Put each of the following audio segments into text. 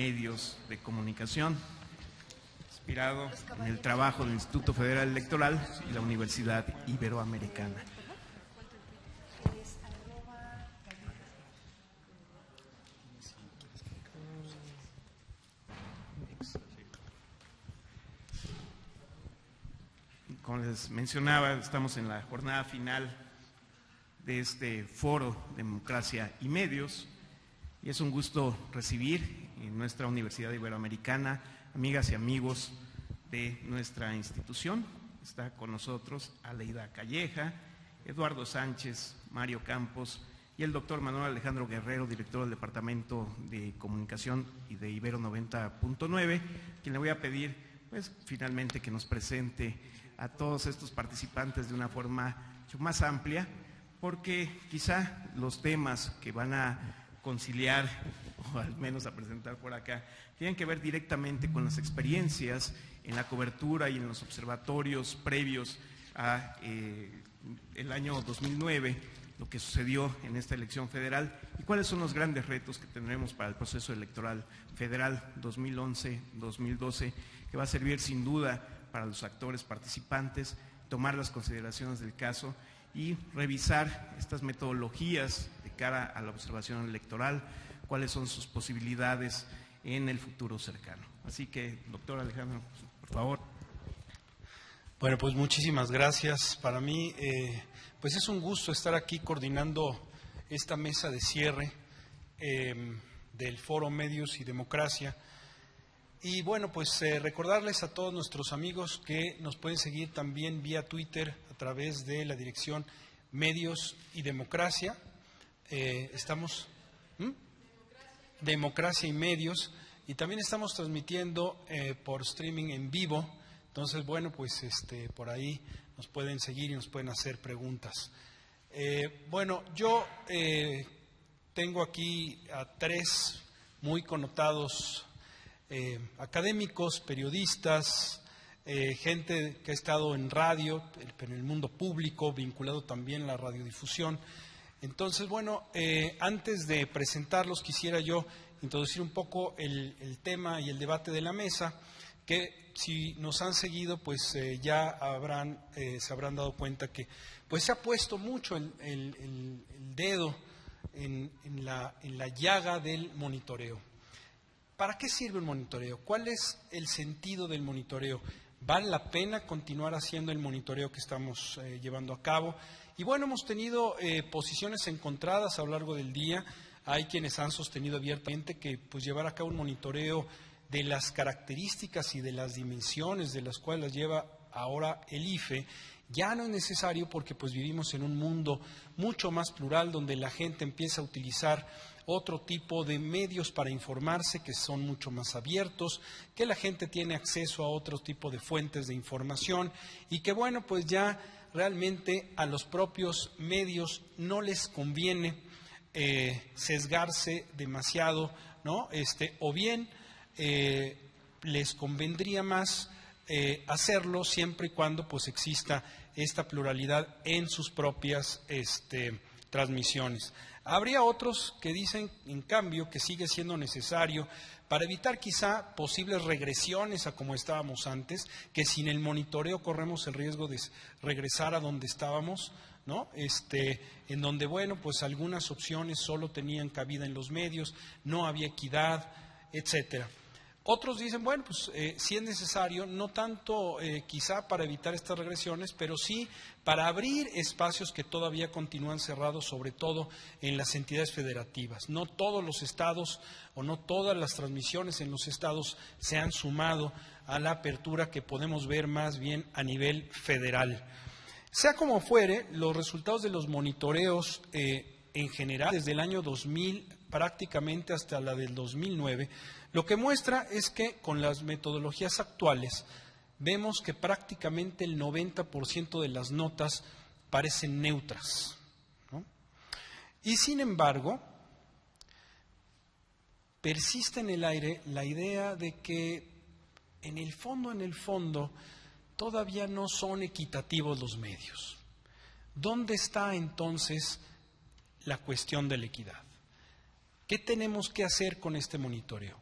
medios de comunicación, inspirado en el trabajo del Instituto Federal Electoral y la Universidad Iberoamericana. Como les mencionaba, estamos en la jornada final de este foro Democracia y Medios, y es un gusto recibir en nuestra Universidad Iberoamericana amigas y amigos de nuestra institución. Está con nosotros Aleida Calleja, Eduardo Sánchez, Mario Campos y el doctor Manuel Alejandro Guerrero, director del Departamento de Comunicación y de Ibero 90.9, quien le voy a pedir, pues, finalmente que nos presente a todos estos participantes de una forma mucho más amplia, porque quizá los temas que van a conciliar, o al menos a presentar por acá, tienen que ver directamente con las experiencias en la cobertura y en los observatorios previos a el año 2009, lo que sucedió en esta elección federal y cuáles son los grandes retos que tendremos para el proceso electoral federal 2011-2012, que va a servir sin duda para los actores participantes, tomar las consideraciones del caso y revisar estas metodologías de cara a la observación electoral, cuáles son sus posibilidades en el futuro cercano. Así que, doctor Alejandro, por favor. Bueno, pues muchísimas gracias. Para mí, pues es un gusto estar aquí coordinando esta mesa de cierre del Foro Medios y Democracia. Y bueno, pues recordarles a todos nuestros amigos que nos pueden seguir también vía Twitter a través de la dirección Medios y Democracia. Estamos Democracia y Medios, y también estamos transmitiendo por streaming en vivo. Entonces, bueno, pues por ahí nos pueden seguir y nos pueden hacer preguntas. Bueno, yo tengo aquí a tres muy connotados académicos, periodistas, gente que ha estado en radio, pero en el mundo público, vinculado también a la radiodifusión. Entonces, bueno, antes de presentarlos, quisiera yo introducir un poco el tema y el debate de la mesa, que si nos han seguido, pues ya se habrán dado cuenta que pues se ha puesto mucho el dedo en la llaga del monitoreo. ¿Para qué sirve el monitoreo? ¿Cuál es el sentido del monitoreo? ¿Vale la pena continuar haciendo el monitoreo que estamos llevando a cabo? Y bueno, hemos tenido posiciones encontradas a lo largo del día. Hay quienes han sostenido abiertamente que pues llevar a cabo un monitoreo de las características y de las dimensiones de las cuales las lleva ahora el IFE ya no es necesario, porque pues vivimos en un mundo mucho más plural, donde la gente empieza a utilizar otro tipo de medios para informarse, que son mucho más abiertos, que la gente tiene acceso a otro tipo de fuentes de información y que bueno, pues ya realmente a los propios medios no les conviene sesgarse demasiado, ¿no? O bien les convendría más hacerlo siempre y cuando pues exista esta pluralidad en sus propias transmisiones. Habría otros que dicen, en cambio, que sigue siendo necesario para evitar quizá posibles regresiones a como estábamos antes, que sin el monitoreo corremos el riesgo de regresar a donde estábamos, ¿no? En donde, bueno, pues algunas opciones solo tenían cabida en los medios, no había equidad, etcétera. Otros dicen, bueno, pues sí es necesario, no tanto quizá para evitar estas regresiones, pero sí para abrir espacios que todavía continúan cerrados, sobre todo en las entidades federativas. No todos los estados o no todas las transmisiones en los estados se han sumado a la apertura que podemos ver más bien a nivel federal. Sea como fuere, los resultados de los monitoreos en general, desde el año 2000 prácticamente hasta la del 2009, lo que muestra es que con las metodologías actuales vemos que prácticamente el 90% de las notas parecen neutras, ¿no? Y sin embargo, persiste en el aire la idea de que en el fondo, todavía no son equitativos los medios. ¿Dónde está entonces la cuestión de la equidad? ¿Qué tenemos que hacer con este monitoreo?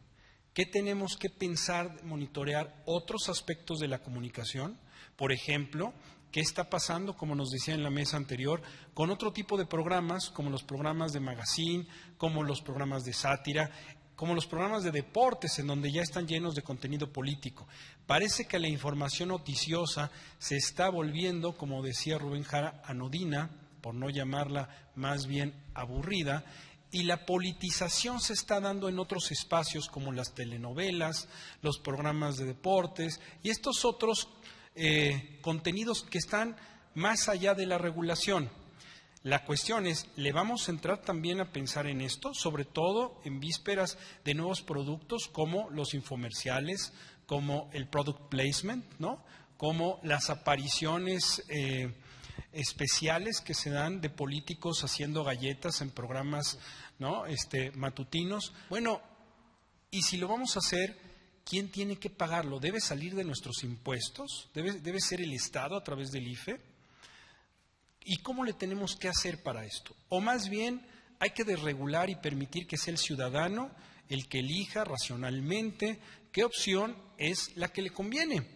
¿Qué tenemos que pensar, monitorear otros aspectos de la comunicación? Por ejemplo, ¿qué está pasando, como nos decía en la mesa anterior, con otro tipo de programas, como los programas de magazine, como los programas de sátira, como los programas de deportes, en donde ya están llenos de contenido político? Parece que la información noticiosa se está volviendo, como decía Rubén Jara, anodina, por no llamarla más bien aburrida, y la politización se está dando en otros espacios como las telenovelas, los programas de deportes y estos otros contenidos que están más allá de la regulación. La cuestión es, ¿le vamos a entrar también a pensar en esto? Sobre todo en vísperas de nuevos productos como los infomerciales, como el product placement, ¿no? Como las apariciones especiales que se dan de políticos haciendo galletas en programas, ¿no? Matutinos. Bueno, y si lo vamos a hacer, ¿quién tiene que pagarlo? ¿Debe salir de nuestros impuestos? ¿Debe ser el Estado a través del IFE? ¿Y cómo le tenemos que hacer para esto? O más bien, hay que desregular y permitir que sea el ciudadano el que elija racionalmente qué opción es la que le conviene.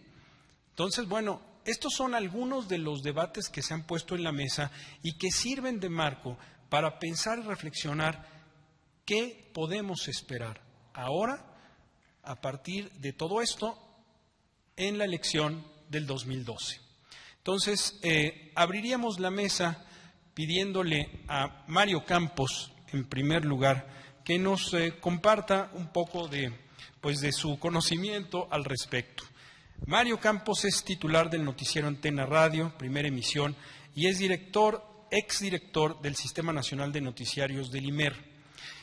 Entonces, bueno, estos son algunos de los debates que se han puesto en la mesa y que sirven de marco para pensar y reflexionar qué podemos esperar ahora, a partir de todo esto, en la elección del 2012. Entonces, abriríamos la mesa pidiéndole a Mario Campos, en primer lugar, que nos comparta un poco de su conocimiento al respecto. Mario Campos es titular del noticiero Antena Radio, primera emisión, y es exdirector del Sistema Nacional de Noticiarios del IMER.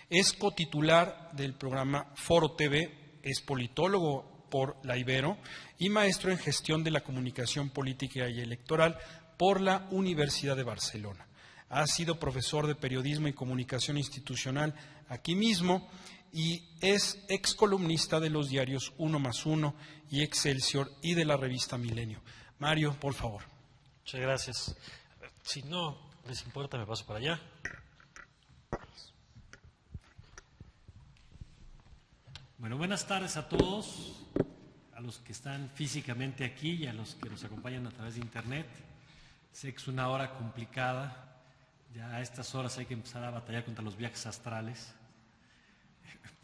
Es cotitular del programa Foro TV, es politólogo por la Ibero y maestro en gestión de la comunicación política y electoral por la Universidad de Barcelona. Ha sido profesor de periodismo y comunicación institucional aquí mismo y es excolumnista de los diarios 1+1 y Excelsior y de la revista Milenio. Mario, por favor. Muchas gracias. Si no les importa, me paso para allá. Bueno, buenas tardes a todos, a los que están físicamente aquí y a los que nos acompañan a través de Internet. Sé que es una hora complicada, ya a estas horas hay que empezar a batallar contra los viajes astrales,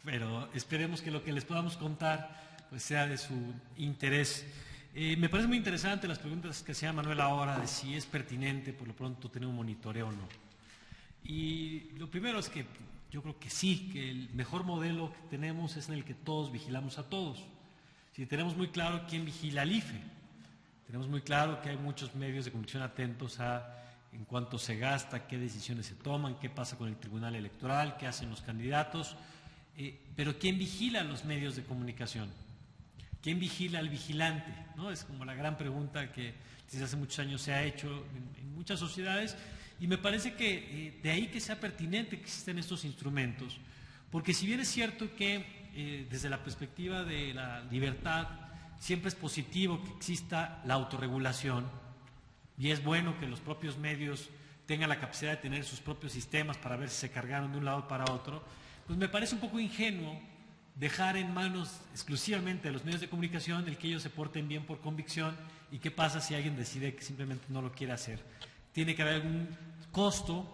pero esperemos que lo que les podamos contar pues sea de su interés. Me parece muy interesante las preguntas que hacía Manuel ahora de si es pertinente por lo pronto tener un monitoreo o no. Y lo primero es que yo creo que sí, que el mejor modelo que tenemos es en el que todos vigilamos a todos. Si tenemos muy claro quién vigila al IFE, tenemos muy claro que hay muchos medios de comunicación atentos a en cuánto se gasta, qué decisiones se toman, qué pasa con el Tribunal Electoral, qué hacen los candidatos, pero ¿quién vigila a los medios de comunicación? ¿Quién vigila al vigilante? ¿No? Es como la gran pregunta que desde hace muchos años se ha hecho en muchas sociedades. Y me parece que de ahí que sea pertinente que existen estos instrumentos, porque si bien es cierto que desde la perspectiva de la libertad siempre es positivo que exista la autorregulación y es bueno que los propios medios tengan la capacidad de tener sus propios sistemas para ver si se cargaron de un lado para otro, pues me parece un poco ingenuo dejar en manos exclusivamente de los medios de comunicación el que ellos se porten bien por convicción y qué pasa si alguien decide que simplemente no lo quiere hacer. Tiene que haber algún costo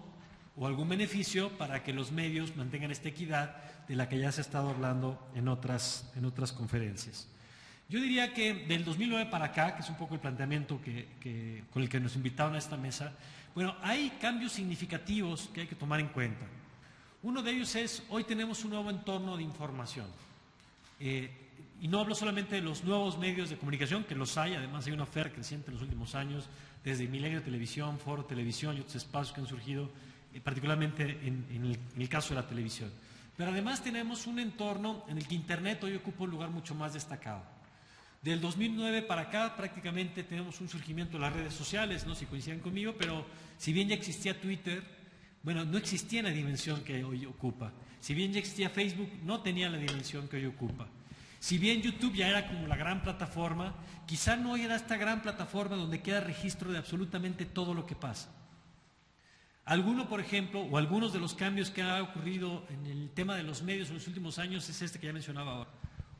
o algún beneficio para que los medios mantengan esta equidad de la que ya se ha estado hablando en otras conferencias. Yo diría que del 2009 para acá, que es un poco el planteamiento con el que nos invitaron a esta mesa, bueno, hay cambios significativos que hay que tomar en cuenta. Uno de ellos es, hoy tenemos un nuevo entorno de información. Y no hablo solamente de los nuevos medios de comunicación, que los hay, además hay una oferta creciente en los últimos años, desde Milenio Televisión, Foro Televisión y otros espacios que han surgido, particularmente en el caso de la televisión. Pero además tenemos un entorno en el que Internet hoy ocupa un lugar mucho más destacado. Del 2009 para acá prácticamente tenemos un surgimiento de las redes sociales, no sé si coinciden conmigo, pero si bien ya existía Twitter, bueno, no existía en la dimensión que hoy ocupa. Si bien ya existía Facebook, no tenía la dimensión que hoy ocupa. Si bien YouTube ya era como la gran plataforma, quizá no era esta gran plataforma donde queda registro de absolutamente todo lo que pasa. Alguno, por ejemplo, o algunos de los cambios que ha ocurrido en el tema de los medios en los últimos años es este que ya mencionaba ahora.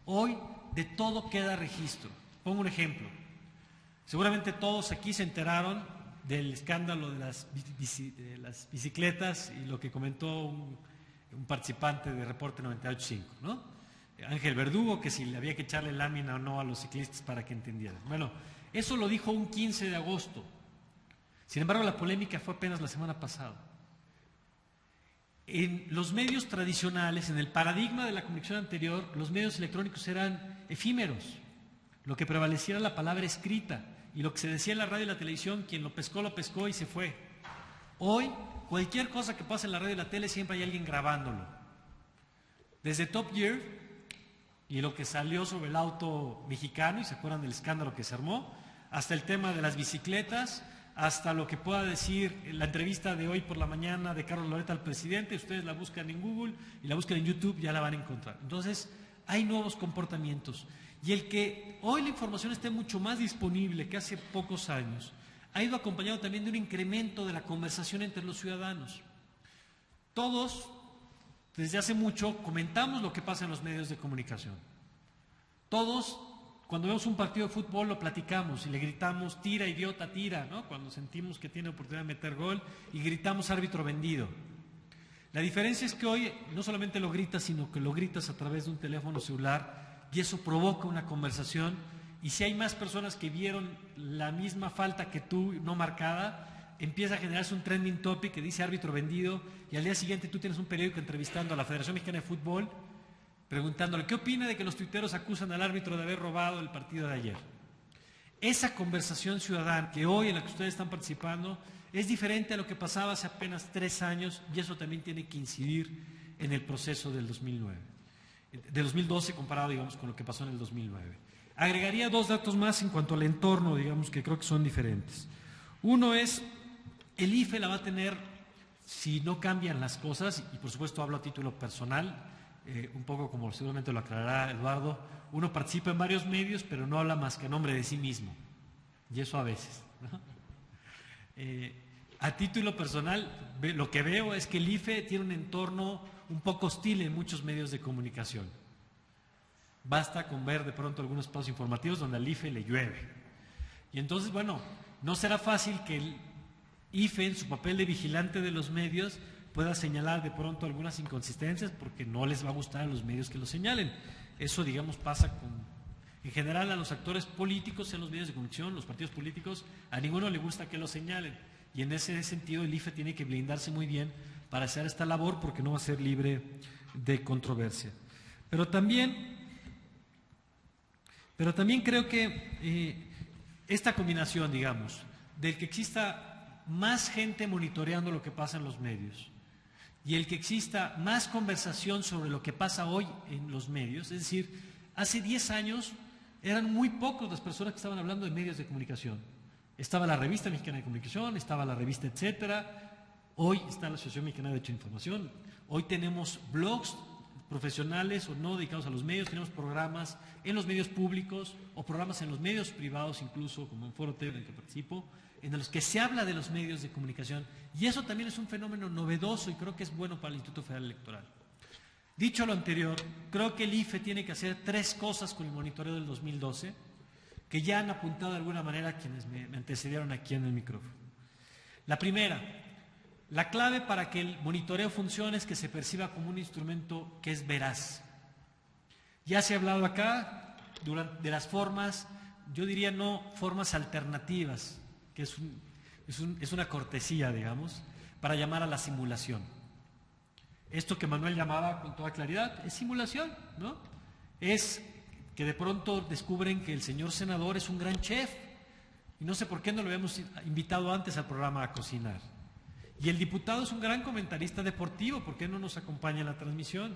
Hoy de todo queda registro. Pongo un ejemplo. Seguramente todos aquí se enteraron del escándalo de las bicicletas y lo que comentó un participante de Reporte 98.5, ¿no? Ángel Verdugo, que si le había que echarle lámina o no a los ciclistas para que entendieran. Bueno, eso lo dijo un 15 de agosto. Sin embargo, la polémica fue apenas la semana pasada. En los medios tradicionales, en el paradigma de la comunicación anterior, los medios electrónicos eran efímeros. Lo que prevalecía era la palabra escrita, y lo que se decía en la radio y la televisión, quien lo pescó y se fue. Hoy, cualquier cosa que pase en la radio y la tele, siempre hay alguien grabándolo. Desde Top Gear y lo que salió sobre el auto mexicano, y se acuerdan del escándalo que se armó, hasta el tema de las bicicletas, hasta lo que pueda decir la entrevista de hoy por la mañana de Carlos Loret al presidente. Ustedes la buscan en Google y la buscan en YouTube, ya la van a encontrar. Entonces, hay nuevos comportamientos. Y el que hoy la información esté mucho más disponible que hace pocos años, ha ido acompañado también de un incremento de la conversación entre los ciudadanos. Todos, desde hace mucho, comentamos lo que pasa en los medios de comunicación. Todos, cuando vemos un partido de fútbol, lo platicamos y le gritamos, tira, idiota, tira, ¿no? Cuando sentimos que tiene oportunidad de meter gol, y gritamos, árbitro vendido. La diferencia es que hoy no solamente lo gritas, sino que lo gritas a través de un teléfono celular, y eso provoca una conversación, y si hay más personas que vieron la misma falta que tú, no marcada, empieza a generarse un trending topic que dice árbitro vendido, y al día siguiente tú tienes un periódico entrevistando a la Federación Mexicana de Fútbol, preguntándole qué opina de que los tuiteros acusan al árbitro de haber robado el partido de ayer. Esa conversación ciudadana que hoy en la que ustedes están participando es diferente a lo que pasaba hace apenas 3 años, y eso también tiene que incidir en el proceso del 2012 comparado, digamos, con lo que pasó en el 2009. Agregaría 2 datos más en cuanto al entorno, digamos, que creo que son diferentes. Uno es, el IFE la va a tener, si no cambian las cosas, y por supuesto hablo a título personal, un poco como seguramente lo aclarará Eduardo, uno participa en varios medios, pero no habla más que a nombre de sí mismo, y eso a veces, ¿no? A título personal, lo que veo es que el IFE tiene un entorno un poco hostil en muchos medios de comunicación. Basta con ver de pronto algunos espacios informativos donde al IFE le llueve. Y entonces, bueno, no será fácil que el IFE, en su papel de vigilante de los medios, pueda señalar de pronto algunas inconsistencias, porque no les va a gustar a los medios que lo señalen. Eso, digamos, pasa en general a los actores políticos en los medios de comunicación, los partidos políticos, a ninguno le gusta que lo señalen. Y en ese sentido el IFE tiene que blindarse muy bien para hacer esta labor, porque no va a ser libre de controversia. Pero también creo que esta combinación, digamos, del que exista más gente monitoreando lo que pasa en los medios y el que exista más conversación sobre lo que pasa hoy en los medios, es decir, hace 10 años eran muy pocos las personas que estaban hablando de medios de comunicación. Estaba la Revista Mexicana de Comunicación, estaba la revista Etcétera, hoy está la Asociación Mexicana de Derecho a Información, hoy tenemos blogs profesionales o no dedicados a los medios, tenemos programas en los medios públicos o programas en los medios privados, incluso como en Foro TV en el que participo, en los que se habla de los medios de comunicación, y eso también es un fenómeno novedoso y creo que es bueno para el Instituto Federal Electoral. Dicho lo anterior, creo que el IFE tiene que hacer 3 cosas con el monitoreo del 2012 que ya han apuntado de alguna manera quienes me antecedieron aquí en el micrófono. La primera, la clave para que el monitoreo funcione es que se perciba como un instrumento que es veraz. Ya se ha hablado acá de las formas, yo diría no formas alternativas, que es una cortesía, digamos, para llamar a la simulación. Esto que Manuel llamaba con toda claridad es simulación, ¿no? Es que de pronto descubren que el señor senador es un gran chef y no sé por qué no lo habíamos invitado antes al programa a cocinar. Y el diputado es un gran comentarista deportivo, ¿por qué no nos acompaña en la transmisión?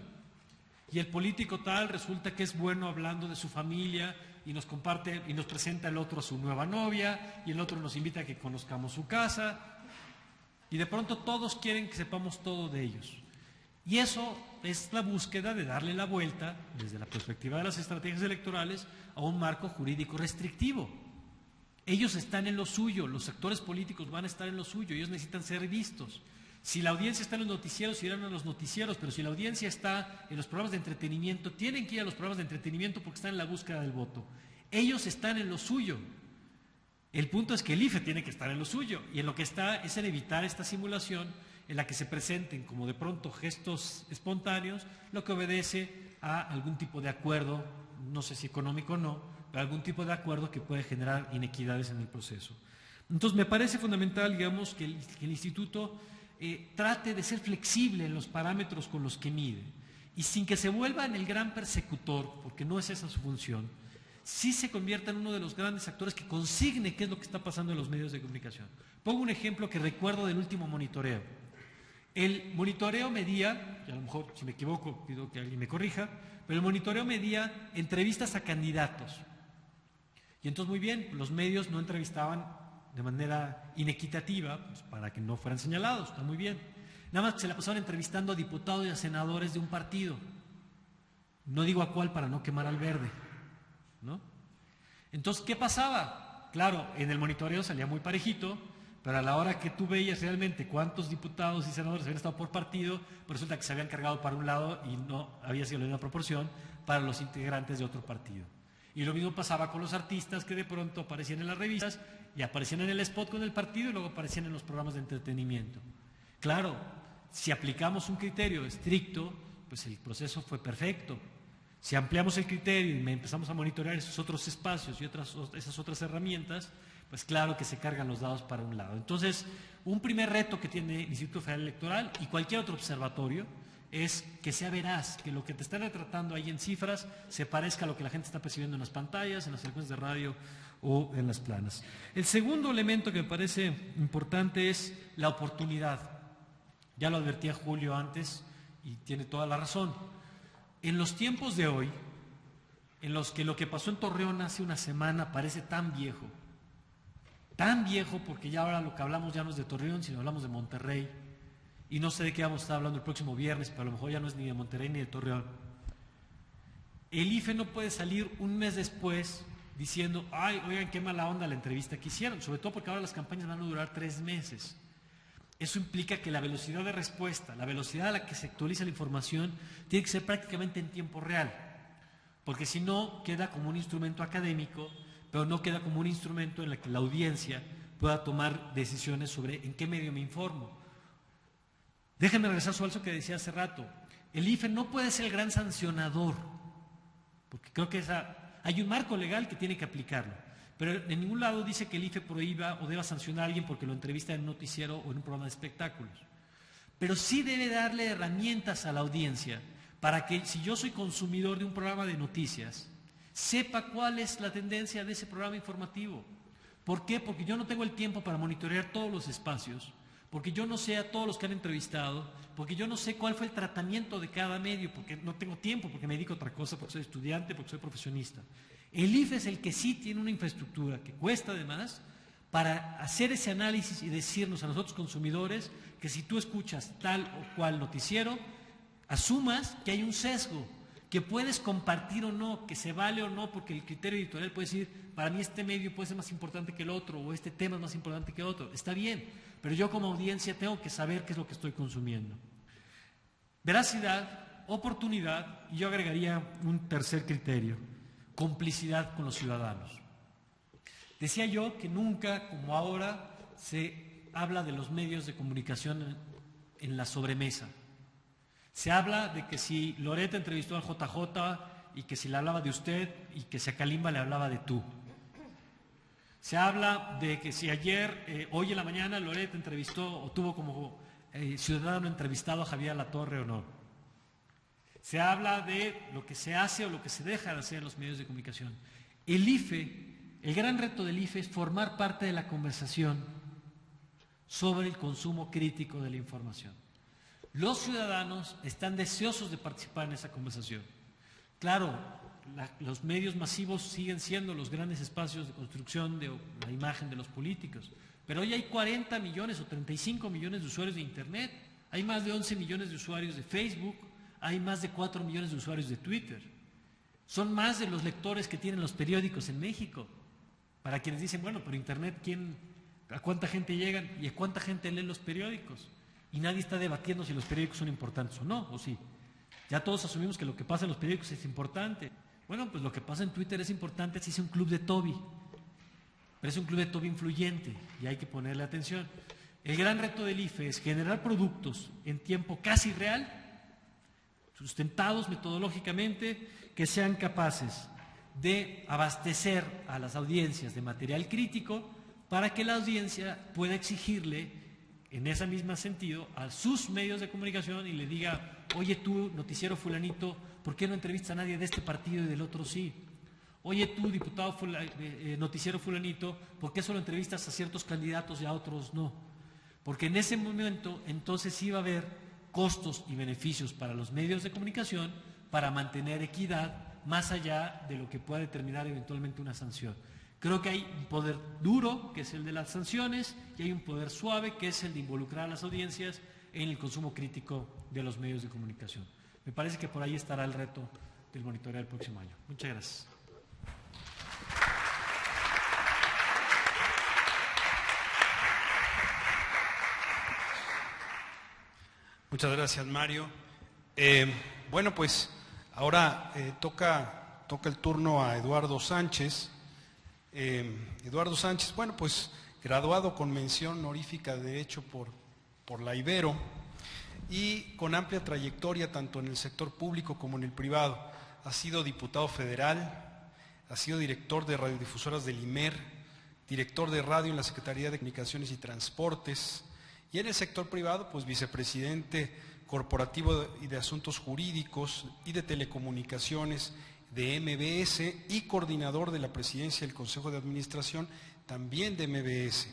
Y el político tal resulta que es bueno hablando de su familia y nos comparte y nos presenta el otro a su nueva novia y el otro nos invita a que conozcamos su casa y de pronto todos quieren que sepamos todo de ellos. Y eso es la búsqueda de darle la vuelta, desde la perspectiva de las estrategias electorales, a un marco jurídico restrictivo. Ellos están en lo suyo, los actores políticos van a estar en lo suyo, ellos necesitan ser vistos. Si la audiencia está en los noticieros, irán a los noticieros, pero si la audiencia está en los programas de entretenimiento, tienen que ir a los programas de entretenimiento porque están en la búsqueda del voto. Ellos están en lo suyo. El punto es que el IFE tiene que estar en lo suyo, y en lo que está es en evitar esta simulación en la que se presenten como de pronto gestos espontáneos, lo que obedece a algún tipo de acuerdo, no sé si económico o no, pero algún tipo de acuerdo que puede generar inequidades en el proceso. Entonces me parece fundamental, digamos, que el instituto trate de ser flexible en los parámetros con los que mide, y sin que se vuelva en el gran persecutor, porque no es esa su función, sí se convierta en uno de los grandes actores que consigne qué es lo que está pasando en los medios de comunicación. Pongo un ejemplo que recuerdo del último monitoreo. El monitoreo medía, y a lo mejor si me equivoco pido que alguien me corrija, pero el monitoreo medía entrevistas a candidatos. Y entonces muy bien, los medios no entrevistaban de manera inequitativa, pues, para que no fueran señalados, está muy bien. Nada más se la pasaban entrevistando a diputados y a senadores de un partido. No digo a cuál para no quemar al verde, ¿no? Entonces, ¿qué pasaba? Claro, en el monitoreo salía muy parejito, pero a la hora que tú veías realmente cuántos diputados y senadores habían estado por partido, pues resulta que se habían cargado para un lado y no había sido la misma proporción para los integrantes de otro partido. Y lo mismo pasaba con los artistas que de pronto aparecían en las revistas y aparecían en el spot con el partido y luego aparecían en los programas de entretenimiento. Claro, si aplicamos un criterio estricto, pues el proceso fue perfecto. Si ampliamos el criterio y empezamos a monitorear esos otros espacios y esas otras herramientas, pues claro que se cargan los dados para un lado. Entonces, un primer reto que tiene el Instituto Federal Electoral y cualquier otro observatorio es que sea veraz, que lo que te están retratando ahí en cifras se parezca a lo que la gente está percibiendo en las pantallas, en las frecuencias de radio o en las planas. El segundo elemento que me parece importante es la oportunidad. Ya lo advertía Julio antes y tiene toda la razón. En los tiempos de hoy, en los que lo que pasó en Torreón hace una semana parece tan viejo porque ya ahora lo que hablamos ya no es de Torreón, sino hablamos de Monterrey, y no sé de qué vamos a estar hablando el próximo viernes, pero a lo mejor ya no es ni de Monterrey ni de Torreón. El IFE no puede salir un mes después diciendo, ay, oigan, qué mala onda la entrevista que hicieron, sobre todo porque ahora las campañas van a durar 3 meses. Eso implica que la velocidad de respuesta, la velocidad a la que se actualiza la información, tiene que ser prácticamente en tiempo real, porque si no queda como un instrumento académico, pero no queda como un instrumento en el que la audiencia pueda tomar decisiones sobre en qué medio me informo. Déjenme regresar sobre eso que decía hace rato. El IFE no puede ser el gran sancionador, porque creo que hay un marco legal que tiene que aplicarlo. Pero en ningún lado dice que el IFE prohíba o deba sancionar a alguien porque lo entrevista en un noticiero o en un programa de espectáculos. Pero sí debe darle herramientas a la audiencia para que, si yo soy consumidor de un programa de noticias, sepa cuál es la tendencia de ese programa informativo. ¿Por qué? Porque yo no tengo el tiempo para monitorear todos los espacios, porque yo no sé a todos los que han entrevistado, porque yo no sé cuál fue el tratamiento de cada medio, porque no tengo tiempo, porque me dedico a otra cosa, porque soy estudiante, porque soy profesionista. El IFE es el que sí tiene una infraestructura que cuesta además para hacer ese análisis y decirnos a nosotros consumidores que si tú escuchas tal o cual noticiero, asumas que hay un sesgo, que puedes compartir o no, que se vale o no, porque el criterio editorial puede decir, para mí este medio puede ser más importante que el otro, o este tema es más importante que el otro. Está bien, pero yo como audiencia tengo que saber qué es lo que estoy consumiendo. Veracidad, oportunidad, y yo agregaría un tercer criterio: complicidad con los ciudadanos. Decía yo que nunca, como ahora, se habla de los medios de comunicación en la sobremesa. Se habla de que si Loret entrevistó al JJ y que si le hablaba de usted y que si a Kalimba le hablaba de tú. Se habla de que si ayer, hoy en la mañana, Loret entrevistó o tuvo como ciudadano entrevistado a Javier Alatorre o no. Se habla de lo que se hace o lo que se deja de hacer en los medios de comunicación. El IFE, el gran reto del IFE es formar parte de la conversación sobre el consumo crítico de la información. Los ciudadanos están deseosos de participar en esa conversación. Claro, los medios masivos siguen siendo los grandes espacios de construcción de la imagen de los políticos, pero hoy hay 40 millones o 35 millones de usuarios de Internet, hay más de 11 millones de usuarios de Facebook, hay más de 4 millones de usuarios de Twitter. Son más de los lectores que tienen los periódicos en México. Para quienes dicen, bueno, pero Internet, ¿a cuánta gente llegan y a cuánta gente lee los periódicos? y nadie está debatiendo si los periódicos son importantes o no, o sí. Ya todos asumimos que lo que pasa en los periódicos es importante. Bueno, pues lo que pasa en Twitter es importante si es un club de Toby, pero es un club de Toby influyente y hay que ponerle atención. El gran reto del IFE es generar productos en tiempo casi real, sustentados metodológicamente, que sean capaces de abastecer a las audiencias de material crítico para que la audiencia pueda exigirle, en ese mismo sentido, a sus medios de comunicación y le diga: oye tú, noticiero fulanito, ¿por qué no entrevistas a nadie de este partido y del otro sí? Oye tú, diputado noticiero fulanito, ¿por qué solo entrevistas a ciertos candidatos y a otros no? Porque en ese momento entonces sí va a haber costos y beneficios para los medios de comunicación para mantener equidad más allá de lo que pueda determinar eventualmente una sanción. Creo que hay un poder duro, que es el de las sanciones, y hay un poder suave, que es el de involucrar a las audiencias en el consumo crítico de los medios de comunicación. Me parece que por ahí estará el reto del monitoreo del próximo año. Muchas gracias. Muchas gracias, Mario. Bueno, pues ahora toca el turno a Eduardo Sánchez. Eduardo Sánchez, bueno, pues graduado con mención honorífica de Derecho por la Ibero y con amplia trayectoria tanto en el sector público como en el privado. Ha sido diputado federal, ha sido director de radiodifusoras del IMER, director de radio en la Secretaría de Comunicaciones y Transportes, y en el sector privado, pues vicepresidente corporativo y de asuntos jurídicos y de telecomunicaciones de MBS y coordinador de la presidencia del Consejo de Administración también de MBS.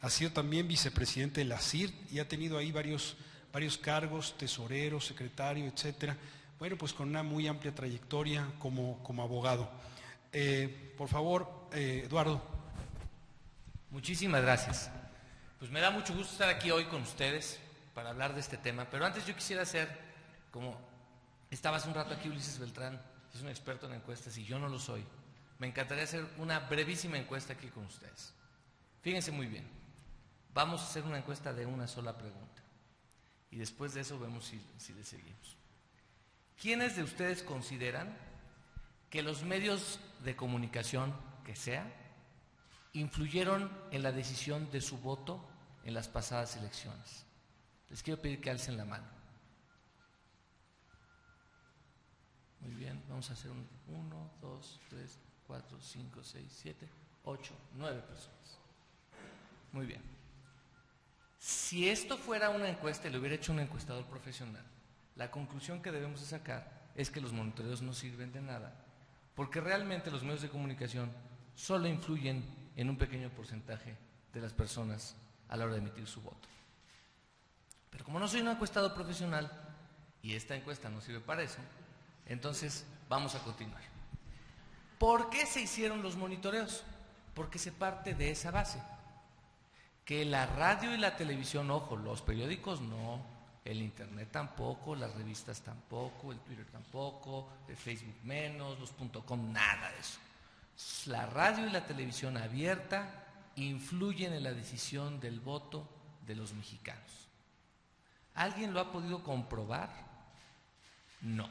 Ha sido también vicepresidente de la CIRT y ha tenido ahí varios cargos, tesorero, secretario, etcétera. Bueno, pues con una muy amplia trayectoria como abogado. Por favor, Eduardo. Muchísimas gracias. Pues me da mucho gusto estar aquí hoy con ustedes para hablar de este tema, pero antes yo quisiera hacer, como estaba hace un rato aquí Ulises Beltrán, que es un experto en encuestas y yo no lo soy, me encantaría hacer una brevísima encuesta aquí con ustedes. Fíjense muy bien, vamos a hacer una encuesta de una sola pregunta y después de eso vemos si le seguimos. ¿Quiénes de ustedes consideran que los medios de comunicación, que sea, influyeron en la decisión de su voto en las pasadas elecciones? Les quiero pedir que alcen la mano. Muy bien, vamos a hacer 1, 2, 3, 4, 5, 6, 7, 8, 9 personas. Muy bien. Si esto fuera una encuesta y lo hubiera hecho un encuestador profesional, la conclusión que debemos de sacar es que los monitoreos no sirven de nada, porque realmente los medios de comunicación solo influyen en un pequeño porcentaje de las personas a la hora de emitir su voto. Pero como no soy un encuestador profesional y esta encuesta no sirve para eso, entonces vamos a continuar. ¿Por qué se hicieron los monitoreos? Porque se parte de esa base, que la radio y la televisión, ojo, los periódicos no, el internet tampoco, las revistas tampoco, el Twitter tampoco, el Facebook menos, los .com, nada de eso. La radio y la televisión abierta influyen en la decisión del voto de los mexicanos. ¿Alguien lo ha podido comprobar? No.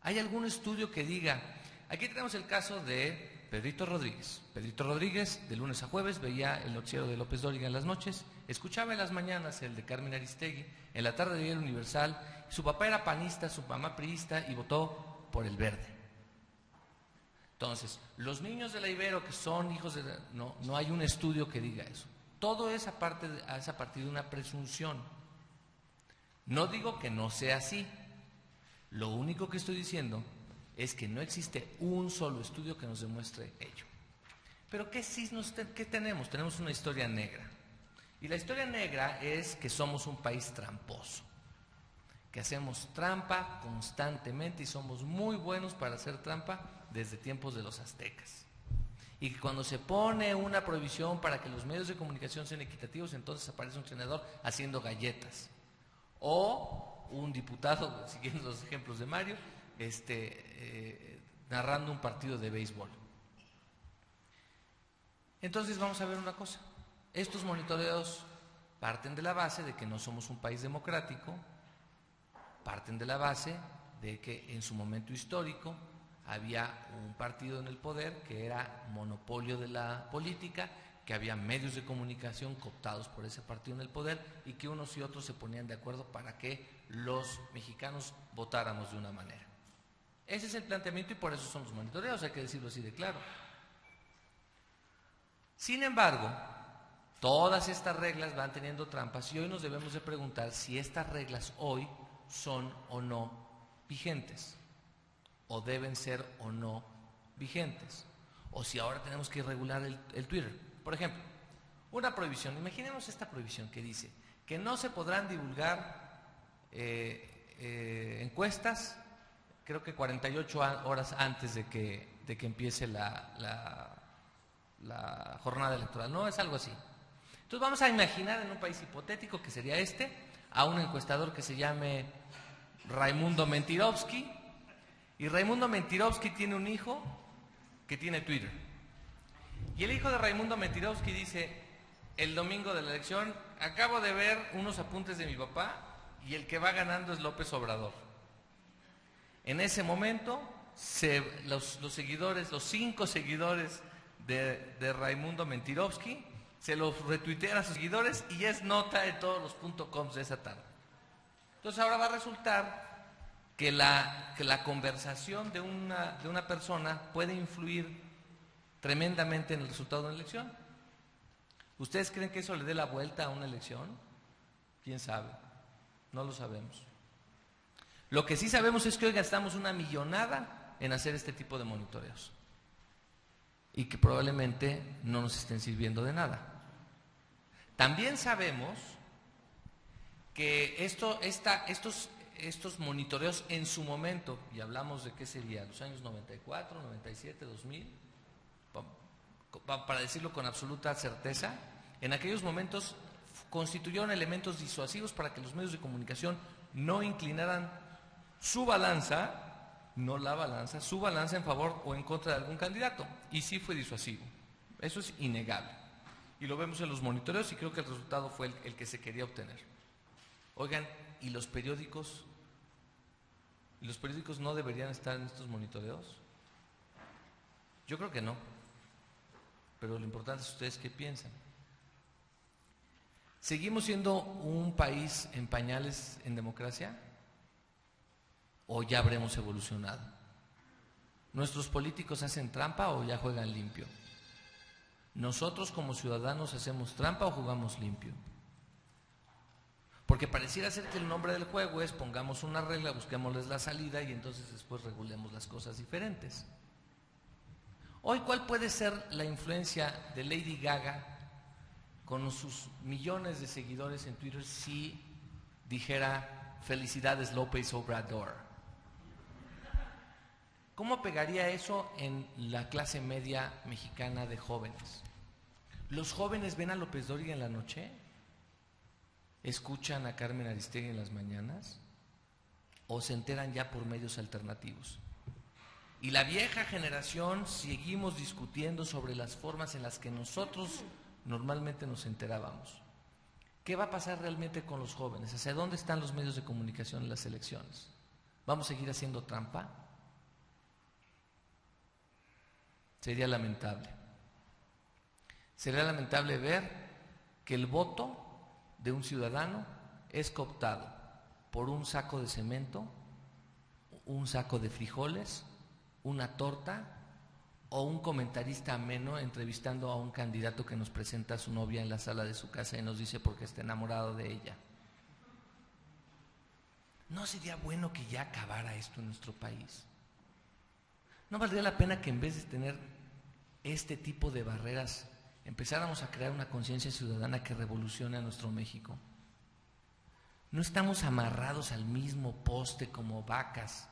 ¿Hay algún estudio que diga? Aquí tenemos el caso de Pedrito Rodríguez. Pedrito Rodríguez, de lunes a jueves, veía el noticiero de López Dóriga en las noches, escuchaba en las mañanas el de Carmen Aristegui, en la tarde veía el Universal, su papá era panista, su mamá priista y votó por el Verde. Entonces, los niños de la Ibero que son hijos de... No hay un estudio que diga eso. Todo es a partir de una presunción. No digo que no sea así. Lo único que estoy diciendo es que no existe un solo estudio que nos demuestre ello. Pero ¿qué tenemos? Tenemos una historia negra. Y la historia negra es que somos un país tramposo, que hacemos trampa constantemente y somos muy buenos para hacer trampa desde tiempos de los aztecas. Y que cuando se pone una prohibición para que los medios de comunicación sean equitativos, entonces aparece un senador haciendo galletas. O un diputado, siguiendo los ejemplos de Mario, narrando un partido de béisbol. Entonces vamos a ver una cosa. Estos monitoreos parten de la base de que no somos un país democrático, parten de la base de que en su momento histórico había un partido en el poder que era monopolio de la política, que había medios de comunicación cooptados por ese partido en el poder y que unos y otros se ponían de acuerdo para que los mexicanos votáramos de una manera. Ese es el planteamiento y por eso son los monitoreos, hay que decirlo así de claro. Sin embargo, todas estas reglas van teniendo trampas y hoy nos debemos de preguntar si estas reglas hoy son o no vigentes, o deben ser o no vigentes, o si ahora tenemos que regular el Twitter. Por ejemplo, una prohibición, imaginemos esta prohibición que dice que no se podrán divulgar encuestas, creo que 48 horas antes de que empiece la jornada electoral, ¿no? Es algo así. Entonces vamos a imaginar en un país hipotético que sería a un encuestador que se llame Raimundo Mentirovsky, y Raimundo Mentirovsky tiene un hijo que tiene Twitter. Y el hijo de Raimundo Mentirovsky dice, el domingo de la elección, acabo de ver unos apuntes de mi papá y el que va ganando es López Obrador. En ese momento, los seguidores, los 5 seguidores de Raimundo Mentirovsky, se los retuitean a sus seguidores y ya es nota en todos los .coms de esa tarde. Entonces ahora va a resultar que la conversación de una persona puede influir tremendamente en el resultado de una elección. ¿Ustedes creen que eso le dé la vuelta a una elección? ¿Quién sabe? No lo sabemos. Lo que sí sabemos es que hoy gastamos una millonada en hacer este tipo de monitoreos y que probablemente no nos estén sirviendo de nada. También sabemos que estos monitoreos en su momento, y hablamos de qué sería, los años 94, 97, 2000, para decirlo con absoluta certeza, en aquellos momentos constituyeron elementos disuasivos para que los medios de comunicación no inclinaran su balanza, no la balanza, su balanza en favor o en contra de algún candidato. Y sí fue disuasivo. Eso es innegable. Y lo vemos en los monitoreos y creo que el resultado fue el que se quería obtener. Oigan, ¿y los periódicos? ¿Y los periódicos no deberían estar en estos monitoreos? Yo creo que no. Pero lo importante es ustedes qué piensan. ¿Seguimos siendo un país en pañales en democracia? ¿O ya habremos evolucionado? ¿Nuestros políticos hacen trampa o ya juegan limpio? ¿Nosotros como ciudadanos hacemos trampa o jugamos limpio? Porque pareciera ser que el nombre del juego es pongamos una regla, busquémosles la salida y entonces después regulemos las cosas diferentes. Hoy, ¿cuál puede ser la influencia de Lady Gaga con sus millones de seguidores en Twitter si dijera felicidades López Obrador? ¿Cómo pegaría eso en la clase media mexicana de jóvenes? ¿Los jóvenes ven a López Dóriga en la noche? ¿Escuchan a Carmen Aristegui en las mañanas? ¿O se enteran ya por medios alternativos? Y la vieja generación seguimos discutiendo sobre las formas en las que nosotros normalmente nos enterábamos. ¿Qué va a pasar realmente con los jóvenes? ¿Hacia dónde están los medios de comunicación en las elecciones? ¿Vamos a seguir haciendo trampa? Sería lamentable. Sería lamentable ver que el voto de un ciudadano es cooptado por un saco de cemento, un saco de frijoles, una torta o un comentarista ameno entrevistando a un candidato que nos presenta a su novia en la sala de su casa y nos dice por qué está enamorado de ella. ¿No sería bueno que ya acabara esto en nuestro país? ¿No valdría la pena que en vez de tener este tipo de barreras empezáramos a crear una conciencia ciudadana que revolucione a nuestro México? No estamos amarrados al mismo poste como vacas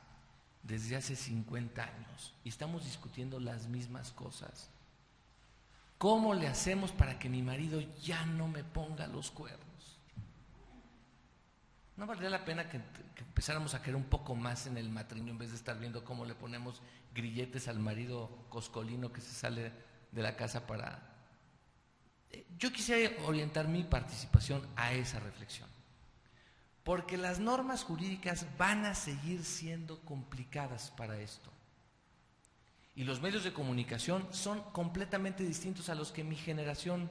desde hace 50 años y estamos discutiendo las mismas cosas. ¿Cómo le hacemos para que mi marido ya no me ponga los cuernos? ¿No valdría la pena que empezáramos a creer un poco más en el matrimonio en vez de estar viendo cómo le ponemos grilletes al marido coscolino que se sale de la casa para Yo quisiera orientar mi participación a esa reflexión, porque las normas jurídicas van a seguir siendo complicadas para esto. Y los medios de comunicación son completamente distintos a los que mi generación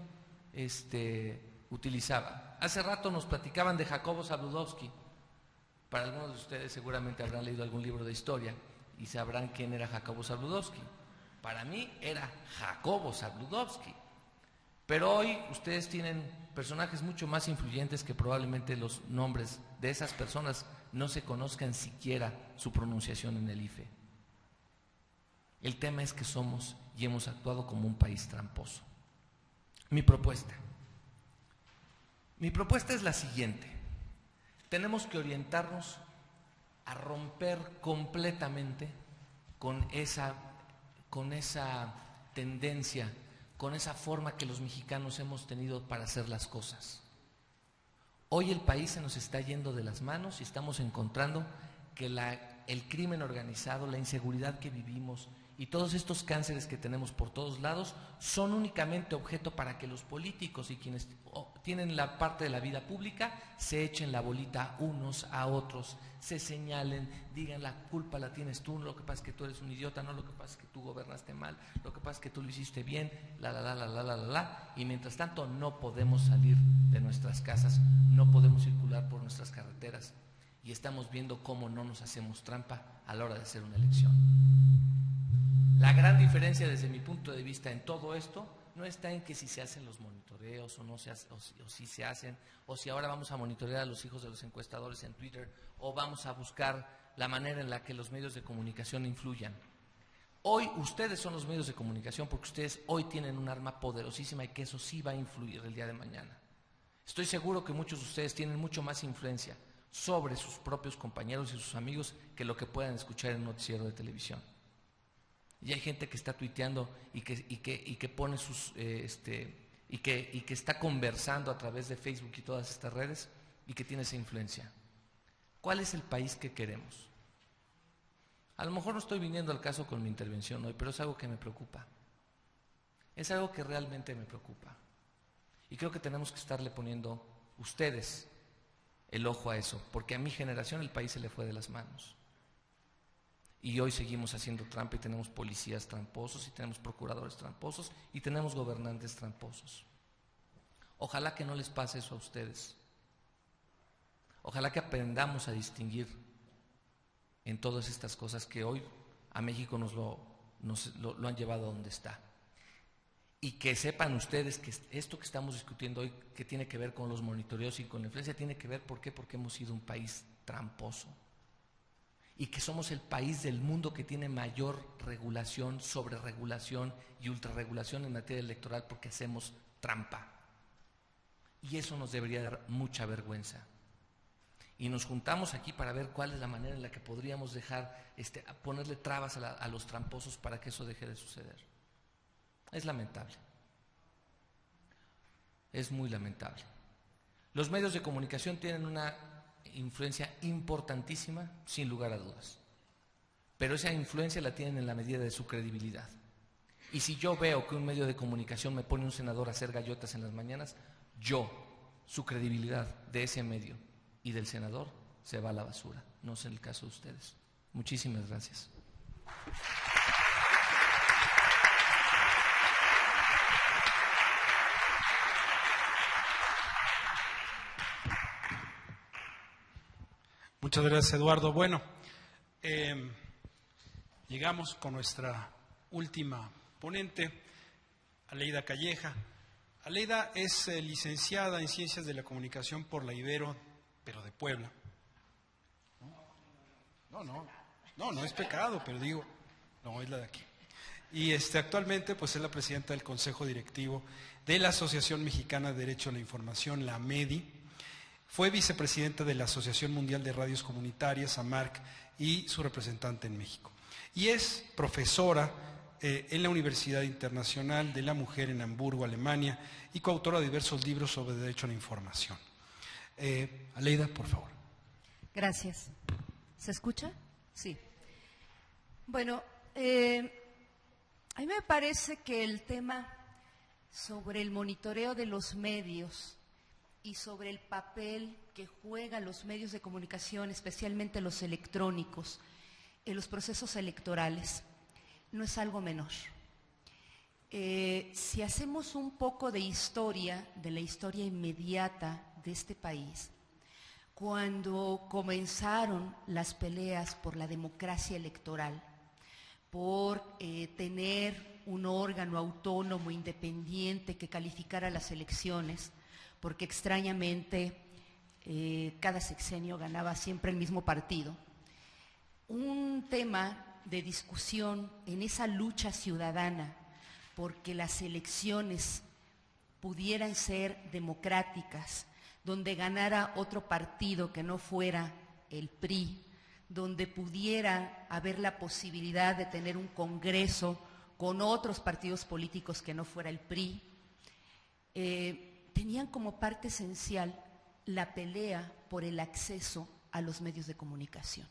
utilizaba. Hace rato nos platicaban de Jacobo Zabludovsky. Para algunos de ustedes seguramente habrán leído algún libro de historia y sabrán quién era Jacobo Zabludovsky. Para mí era Jacobo Zabludovsky. Pero hoy ustedes tienen personajes mucho más influyentes que probablemente los nombres de esas personas no se conozcan siquiera su pronunciación en el IFE. El tema es que somos y hemos actuado como un país tramposo. Mi propuesta es la siguiente. Tenemos que orientarnos a romper completamente con esa tendencia, con esa forma que los mexicanos hemos tenido para hacer las cosas. Hoy el país se nos está yendo de las manos y estamos encontrando que el crimen organizado, la inseguridad que vivimos y todos estos cánceres que tenemos por todos lados son únicamente objeto para que los políticos y quienes tienen la parte de la vida pública se echen la bolita unos a otros, se señalen, digan la culpa la tienes tú, lo que pasa es que tú eres un idiota, no, lo que pasa es que tú gobernaste mal, lo que pasa es que tú lo hiciste bien, y mientras tanto no podemos salir de nuestras casas, no podemos circular por nuestras carreteras y estamos viendo cómo no nos hacemos trampa a la hora de hacer una elección. La gran diferencia desde mi punto de vista en todo esto no está en que si se hacen los monitoreos o no se hace, o si se hacen, o si ahora vamos a monitorear a los hijos de los encuestadores en Twitter, o vamos a buscar la manera en la que los medios de comunicación influyan. Hoy ustedes son los medios de comunicación porque ustedes hoy tienen un arma poderosísima y que eso sí va a influir el día de mañana. Estoy seguro que muchos de ustedes tienen mucho más influencia sobre sus propios compañeros y sus amigos que lo que puedan escuchar en un noticiero de televisión. Y hay gente que está tuiteando y que pone sus y que está conversando a través de Facebook y todas estas redes y que tiene esa influencia. ¿Cuál es el país que queremos? A lo mejor no estoy viniendo al caso con mi intervención hoy, pero es algo que me preocupa. Es algo que realmente me preocupa. Y creo que tenemos que estarle poniendo ustedes el ojo a eso, porque a mi generación el país se le fue de las manos. Y hoy seguimos haciendo trampa y tenemos policías tramposos y tenemos procuradores tramposos y tenemos gobernantes tramposos. Ojalá que no les pase eso a ustedes. Ojalá que aprendamos a distinguir en todas estas cosas que hoy a México nos lo han llevado a donde está. Y que sepan ustedes que esto que estamos discutiendo hoy, que tiene que ver con los monitoreos y con la influencia, tiene que ver porque hemos sido un país tramposo. Y que somos el país del mundo que tiene mayor regulación, sobreregulación y ultrarregulación en materia electoral porque hacemos trampa. Y eso nos debería dar mucha vergüenza. Y nos juntamos aquí para ver cuál es la manera en la que podríamos dejar, ponerle trabas a los tramposos para que eso deje de suceder. Es lamentable. Es muy lamentable. Los medios de comunicación tienen una influencia importantísima, sin lugar a dudas. Pero esa influencia la tienen en la medida de su credibilidad. Y si yo veo que un medio de comunicación me pone un senador a hacer gallotas en las mañanas, su credibilidad de ese medio y del senador se va a la basura. No es el caso de ustedes. Muchísimas gracias. Muchas gracias, Eduardo. Bueno, llegamos con nuestra última ponente, Aleida Calleja. Aleida es licenciada en Ciencias de la Comunicación por la Ibero, pero de Puebla. No es pecado, pero digo, no, es la de aquí. Y actualmente pues es la presidenta del Consejo Directivo de la Asociación Mexicana de Derecho a la Información, la AMEDI. Fue vicepresidenta de la Asociación Mundial de Radios Comunitarias, AMARC, y su representante en México. Y es profesora en la Universidad Internacional de la Mujer en Hamburgo, Alemania, y coautora de diversos libros sobre derecho a la información. Aleida, por favor. Gracias. ¿Se escucha? Sí. Bueno, a mí me parece que el tema sobre el monitoreo de los medios y sobre el papel que juegan los medios de comunicación, especialmente los electrónicos, en los procesos electorales, no es algo menor. Si hacemos un poco de historia, de la historia inmediata de este país, cuando comenzaron las peleas por la democracia electoral, por tener un órgano autónomo, independiente, que calificara las elecciones, porque extrañamente cada sexenio ganaba siempre el mismo partido. Un tema de discusión en esa lucha ciudadana porque las elecciones pudieran ser democráticas, donde ganara otro partido que no fuera el PRI, donde pudiera haber la posibilidad de tener un congreso con otros partidos políticos que no fuera el PRI, tenían como parte esencial la pelea por el acceso a los medios de comunicación.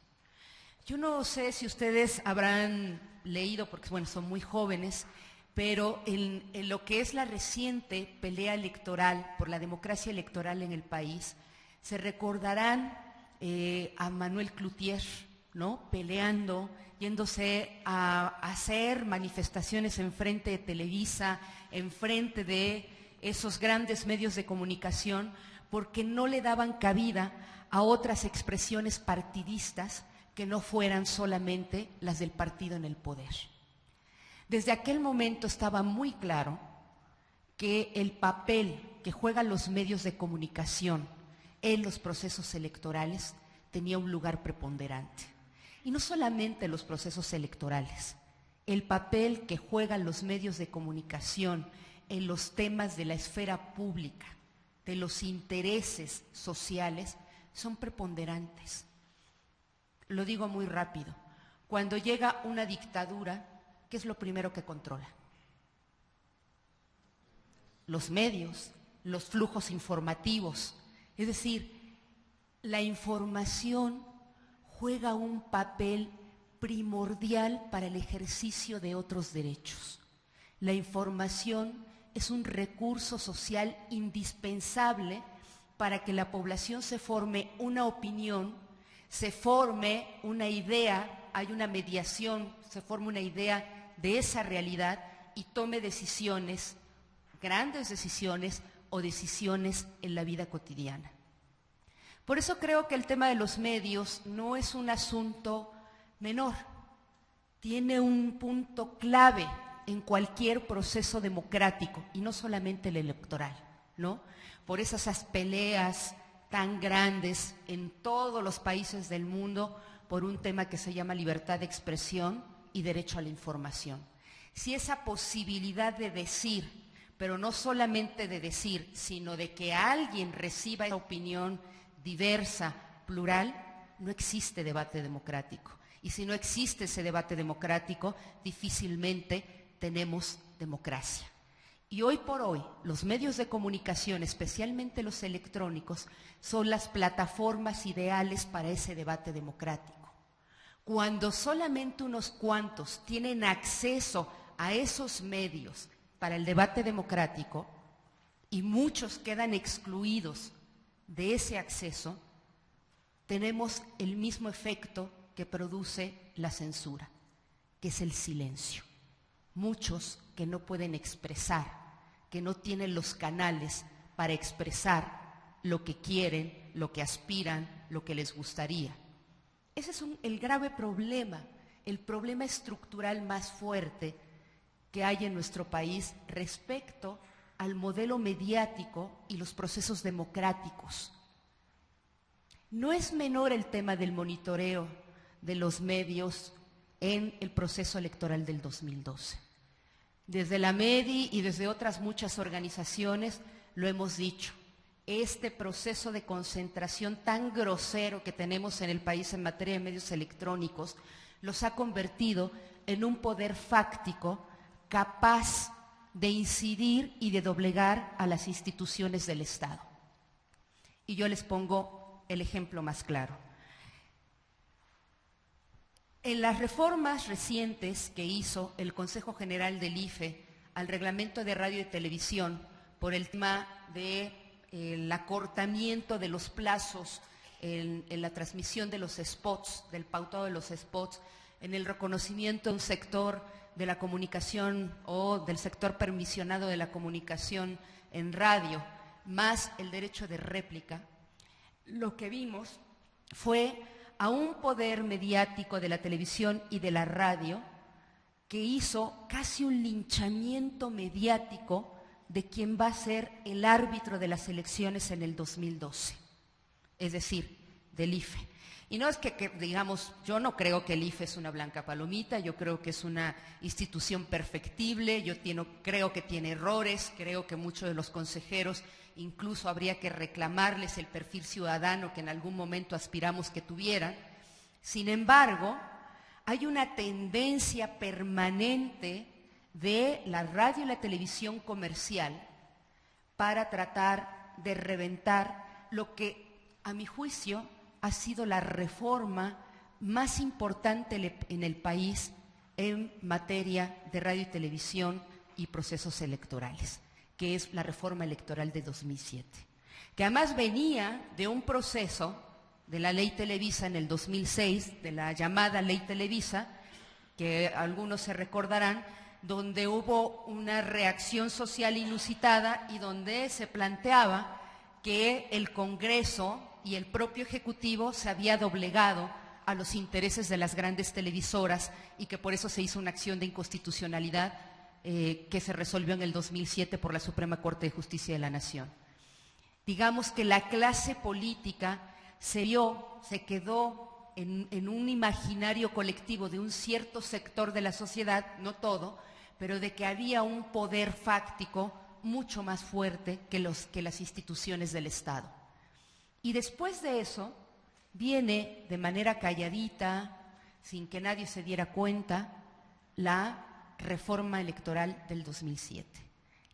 Yo no sé si ustedes habrán leído, porque bueno, son muy jóvenes, pero en lo que es la reciente pelea electoral por la democracia electoral en el país, se recordarán a Manuel Cloutier, ¿no?, peleando, yéndose a hacer manifestaciones enfrente de Televisa, enfrente de esos grandes medios de comunicación, porque no le daban cabida a otras expresiones partidistas que no fueran solamente las del partido en el poder. Desde aquel momento estaba muy claro que el papel que juegan los medios de comunicación en los procesos electorales tenía un lugar preponderante. Y no solamente los procesos electorales, el papel que juegan los medios de comunicación en los temas de la esfera pública, de los intereses sociales, son preponderantes. Lo digo muy rápido. Cuando llega una dictadura, ¿qué es lo primero que controla? Los medios, los flujos informativos. Es decir, la información juega un papel primordial para el ejercicio de otros derechos. La información es un recurso social indispensable para que la población se forme una opinión, se forme una idea, hay una mediación, se forme una idea de esa realidad y tome decisiones, grandes decisiones o decisiones en la vida cotidiana. Por eso creo que el tema de los medios no es un asunto menor, tiene un punto clave en cualquier proceso democrático y no solamente el electoral, ¿no? Por esas peleas tan grandes en todos los países del mundo por un tema que se llama libertad de expresión y derecho a la información. Si esa posibilidad de decir, pero no solamente de decir, sino de que alguien reciba esa opinión diversa, plural, no existe debate democrático. Y si no existe ese debate democrático, difícilmente tenemos democracia. Y hoy por hoy, los medios de comunicación, especialmente los electrónicos, son las plataformas ideales para ese debate democrático. Cuando solamente unos cuantos tienen acceso a esos medios para el debate democrático y muchos quedan excluidos de ese acceso, tenemos el mismo efecto que produce la censura, que es el silencio. Muchos que no pueden expresar, que no tienen los canales para expresar lo que quieren, lo que aspiran, lo que les gustaría. Ese es el grave problema, el problema estructural más fuerte que hay en nuestro país respecto al modelo mediático y los procesos democráticos. No es menor el tema del monitoreo de los medios en el proceso electoral del 2012. Desde la MEDI y desde otras muchas organizaciones lo hemos dicho. Este proceso de concentración tan grosero que tenemos en el país en materia de medios electrónicos los ha convertido en un poder fáctico capaz de incidir y de doblegar a las instituciones del Estado. Y yo les pongo el ejemplo más claro. En las reformas recientes que hizo el Consejo General del IFE al reglamento de radio y televisión por el tema de el acortamiento de los plazos en la transmisión de los spots, del pautado de los spots, en el reconocimiento de un sector de la comunicación o del sector permisionado de la comunicación en radio, más el derecho de réplica, lo que vimos fue a un poder mediático de la televisión y de la radio que hizo casi un linchamiento mediático de quien va a ser el árbitro de las elecciones en el 2012, es decir, del IFE. Y no es que digamos, yo no creo que el IFE es una blanca palomita, yo creo que es una institución perfectible, creo que tiene errores, creo que muchos de los consejeros incluso habría que reclamarles el perfil ciudadano que en algún momento aspiramos que tuvieran. Sin embargo, hay una tendencia permanente de la radio y la televisión comercial para tratar de reventar lo que, a mi juicio, ha sido la reforma más importante en el país en materia de radio y televisión y procesos electorales, que es la reforma electoral de 2007, que además venía de un proceso de la Ley Televisa en el 2006, de la llamada Ley Televisa, que algunos se recordarán, donde hubo una reacción social inusitada y donde se planteaba que el Congreso y el propio Ejecutivo se había doblegado a los intereses de las grandes televisoras y que por eso se hizo una acción de inconstitucionalidad que se resolvió en el 2007 por la Suprema Corte de Justicia de la Nación. Digamos que la clase política se quedó en un imaginario colectivo de un cierto sector de la sociedad, no todo, pero de que había un poder fáctico mucho más fuerte que las instituciones del Estado. Y después de eso viene de manera calladita, sin que nadie se diera cuenta, la reforma electoral del 2007,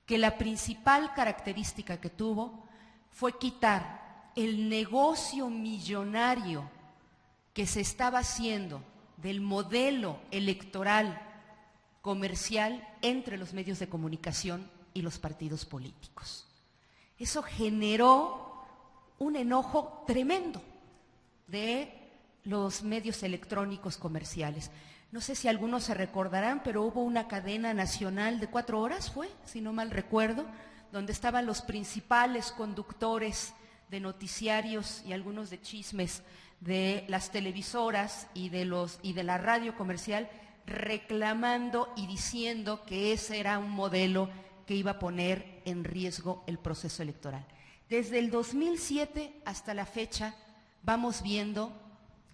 que la principal característica que tuvo fue quitar el negocio millonario que se estaba haciendo del modelo electoral comercial entre los medios de comunicación y los partidos políticos. Eso generó un enojo tremendo de los medios electrónicos comerciales. No sé si algunos se recordarán, pero hubo una cadena nacional de 4 horas, fue, si no mal recuerdo, donde estaban los principales conductores de noticiarios y algunos de chismes de las televisoras y de la radio comercial, reclamando y diciendo que ese era un modelo que iba a poner en riesgo el proceso electoral. Desde el 2007 hasta la fecha vamos viendo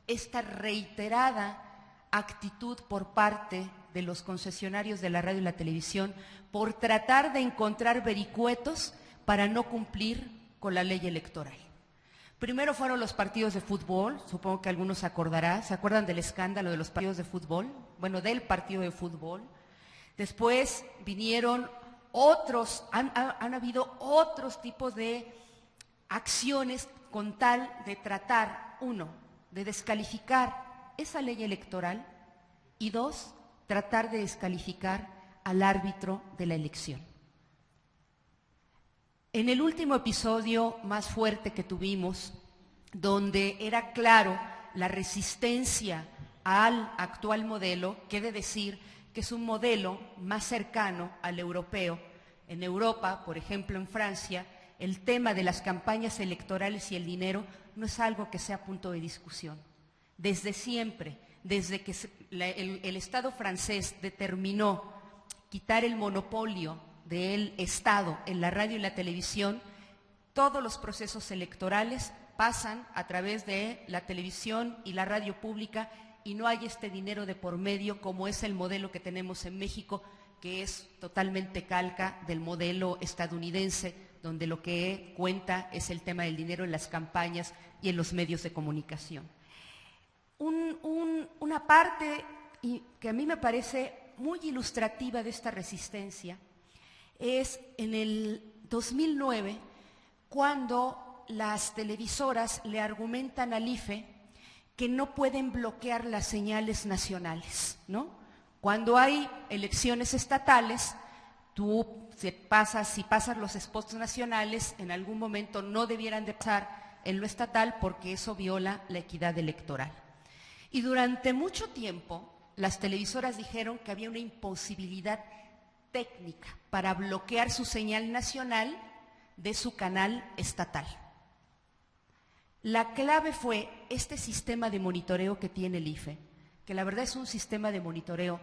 esta reiterada actitud por parte de los concesionarios de la radio y la televisión por tratar de encontrar vericuetos para no cumplir con la ley electoral. Primero fueron los partidos de fútbol, supongo que algunos se acuerdan del escándalo de los partidos de fútbol, bueno, del partido de fútbol. Después vinieron otros, han habido otros tipos de acciones con tal de tratar, uno, de descalificar esa ley electoral y dos, tratar de descalificar al árbitro de la elección. En el último episodio más fuerte que tuvimos, donde era claro la resistencia al actual modelo, que he de decir que es un modelo más cercano al europeo. En Europa, por ejemplo en Francia, el tema de las campañas electorales y el dinero no es algo que sea punto de discusión. Desde siempre, desde que el Estado francés determinó quitar el monopolio del Estado en la radio y la televisión, todos los procesos electorales pasan a través de la televisión y la radio pública y no hay este dinero de por medio como es el modelo que tenemos en México, que es totalmente calca del modelo estadounidense, donde lo que cuenta es el tema del dinero en las campañas y en los medios de comunicación. Una parte que a mí me parece muy ilustrativa de esta resistencia es en el 2009, cuando las televisoras le argumentan al IFE que no pueden bloquear las señales nacionales, ¿no? Cuando hay elecciones estatales, si pasas los spots nacionales, en algún momento no debieran de pasar en lo estatal porque eso viola la equidad electoral. Y durante mucho tiempo las televisoras dijeron que había una imposibilidad técnica para bloquear su señal nacional de su canal estatal. La clave fue este sistema de monitoreo que tiene el IFE, que la verdad es un sistema de monitoreo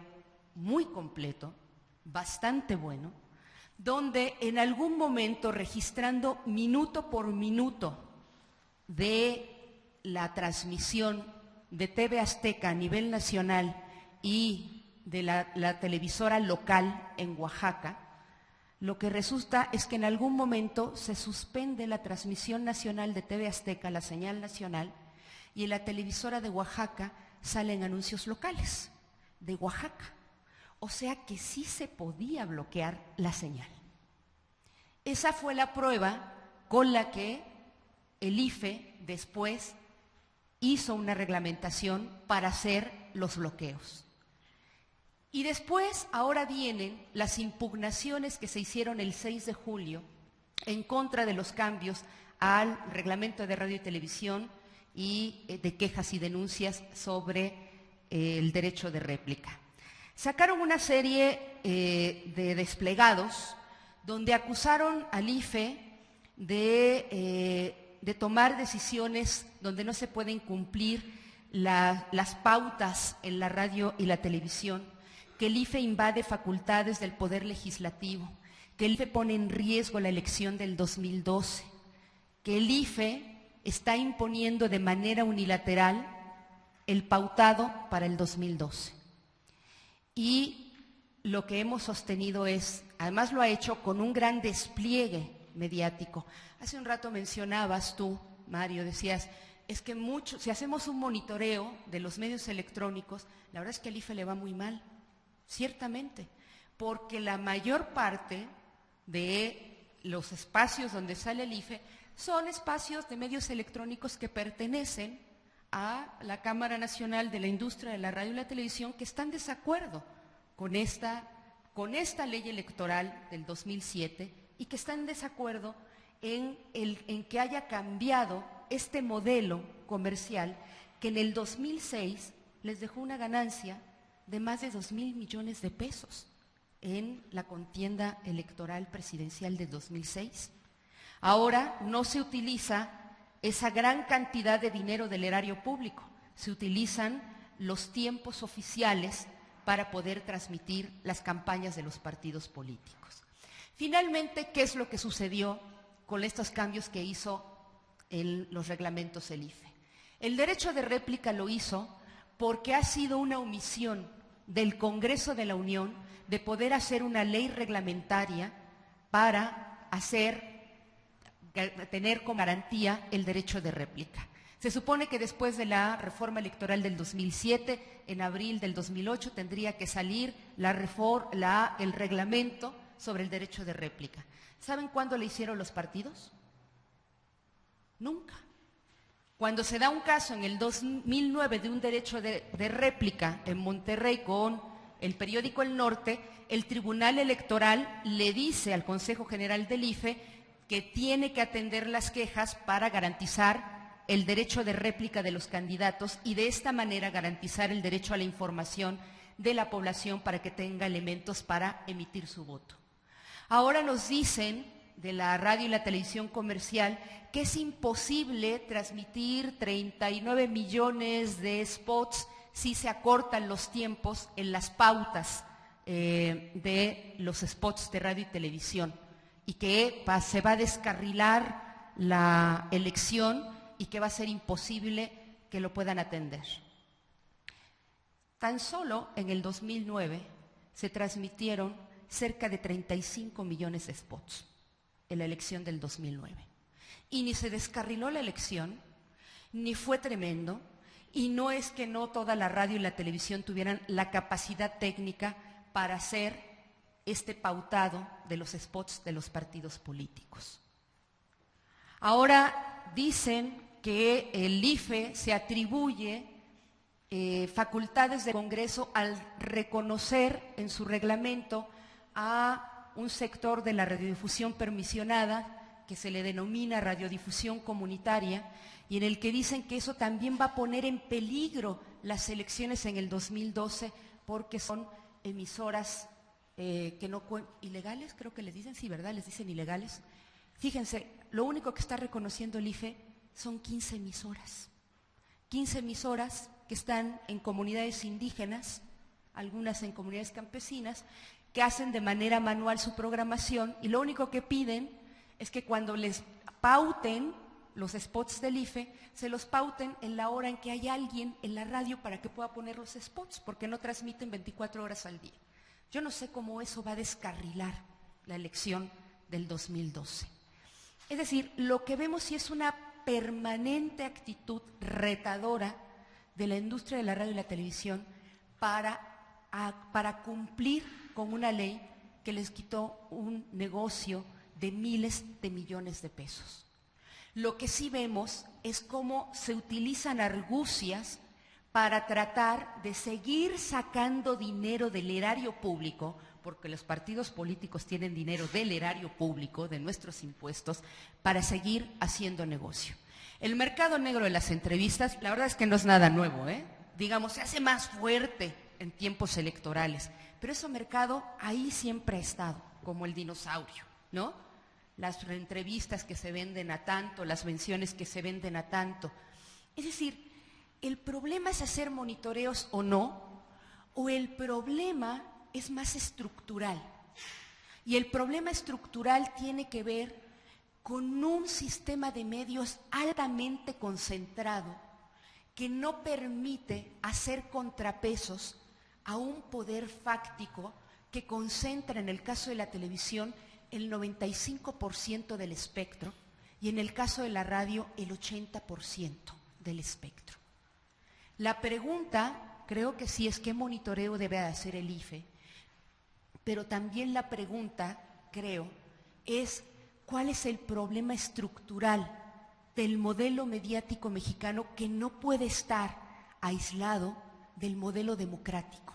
muy completo, bastante bueno, donde en algún momento, registrando minuto por minuto de la transmisión de TV Azteca a nivel nacional y de la televisora local en Oaxaca, lo que resulta es que en algún momento se suspende la transmisión nacional de TV Azteca, la señal nacional, y en la televisora de Oaxaca salen anuncios locales de Oaxaca. O sea que sí se podía bloquear la señal. Esa fue la prueba con la que el IFE después hizo una reglamentación para hacer los bloqueos. Y después, ahora vienen las impugnaciones que se hicieron el 6 de julio en contra de los cambios al reglamento de radio y televisión y de quejas y denuncias sobre el derecho de réplica. Sacaron una serie de desplegados donde acusaron al IFE de tomar decisiones donde no se pueden cumplir las pautas en la radio y la televisión, que el IFE invade facultades del Poder Legislativo, que el IFE pone en riesgo la elección del 2012, que el IFE está imponiendo de manera unilateral el pautado para el 2012. Y lo que hemos sostenido es, además lo ha hecho con un gran despliegue mediático. Hace un rato mencionabas tú, Mario, decías, es que si hacemos un monitoreo de los medios electrónicos, la verdad es que al IFE le va muy mal, ciertamente, porque la mayor parte de los espacios donde sale el IFE son espacios de medios electrónicos que pertenecen a la Cámara Nacional de la Industria de la Radio y la Televisión, que están en desacuerdo con esta ley electoral del 2007 y que están en desacuerdo en que haya cambiado este modelo comercial que en el 2006 les dejó una ganancia de más de 2,000 millones de pesos en la contienda electoral presidencial del 2006. Ahora no se utiliza esa gran cantidad de dinero del erario público, se utilizan los tiempos oficiales para poder transmitir las campañas de los partidos políticos. Finalmente, ¿qué es lo que sucedió con estos cambios que hizo en los reglamentos el IFE? El derecho de réplica lo hizo porque ha sido una omisión del Congreso de la Unión de poder hacer una ley reglamentaria para tener como garantía el derecho de réplica. Se supone que después de la reforma electoral del 2007, en abril del 2008, tendría que salir el reglamento sobre el derecho de réplica. ¿Saben cuándo le hicieron los partidos? Nunca. Cuando se da un caso en el 2009 de un derecho de réplica en Monterrey con el periódico El Norte, el Tribunal Electoral le dice al Consejo General del IFE que tiene que atender las quejas para garantizar el derecho de réplica de los candidatos y de esta manera garantizar el derecho a la información de la población para que tenga elementos para emitir su voto. Ahora nos dicen de la radio y la televisión comercial que es imposible transmitir 39 millones de spots si se acortan los tiempos en las pautas de los spots de radio y televisión, y que se va a descarrilar la elección y que va a ser imposible que lo puedan atender. Tan solo en el 2009 se transmitieron cerca de 35 millones de spots en la elección del 2009. Y ni se descarriló la elección, ni fue tremendo, y no es que no toda la radio y la televisión tuvieran la capacidad técnica para hacer este pautado de los spots de los partidos políticos. Ahora dicen que el IFE se atribuye facultades del Congreso al reconocer en su reglamento a un sector de la radiodifusión permisionada que se le denomina radiodifusión comunitaria y en el que dicen que eso también va a poner en peligro las elecciones en el 2012 porque son emisoras que no ilegales, creo que les dicen, sí, ¿verdad? Les dicen ilegales. Fíjense, lo único que está reconociendo el IFE son 15 emisoras. 15 emisoras que están en comunidades indígenas, algunas en comunidades campesinas, que hacen de manera manual su programación y lo único que piden es que cuando les pauten los spots del IFE, se los pauten en la hora en que hay alguien en la radio para que pueda poner los spots, porque no transmiten 24 horas al día. Yo no sé cómo eso va a descarrilar la elección del 2012. Es decir, lo que vemos sí es una permanente actitud retadora de la industria de la radio y la televisión para cumplir con una ley que les quitó un negocio de miles de millones de pesos. Lo que sí vemos es cómo se utilizan argucias para tratar de seguir sacando dinero del erario público, porque los partidos políticos tienen dinero del erario público, de nuestros impuestos, para seguir haciendo negocio. El mercado negro de las entrevistas, la verdad es que no es nada nuevo, digamos, se hace más fuerte en tiempos electorales, pero ese mercado ahí siempre ha estado, como el dinosaurio, ¿no? Las entrevistas que se venden a tanto, las menciones que se venden a tanto. Es decir, ¿el problema es hacer monitoreos o no? ¿O el problema es más estructural? Y el problema estructural tiene que ver con un sistema de medios altamente concentrado que no permite hacer contrapesos a un poder fáctico que concentra en el caso de la televisión el 95% del espectro y en el caso de la radio el 80% del espectro. La pregunta, creo que sí, es qué monitoreo debe hacer el IFE, pero también la pregunta, creo, es cuál es el problema estructural del modelo mediático mexicano que no puede estar aislado del modelo democrático.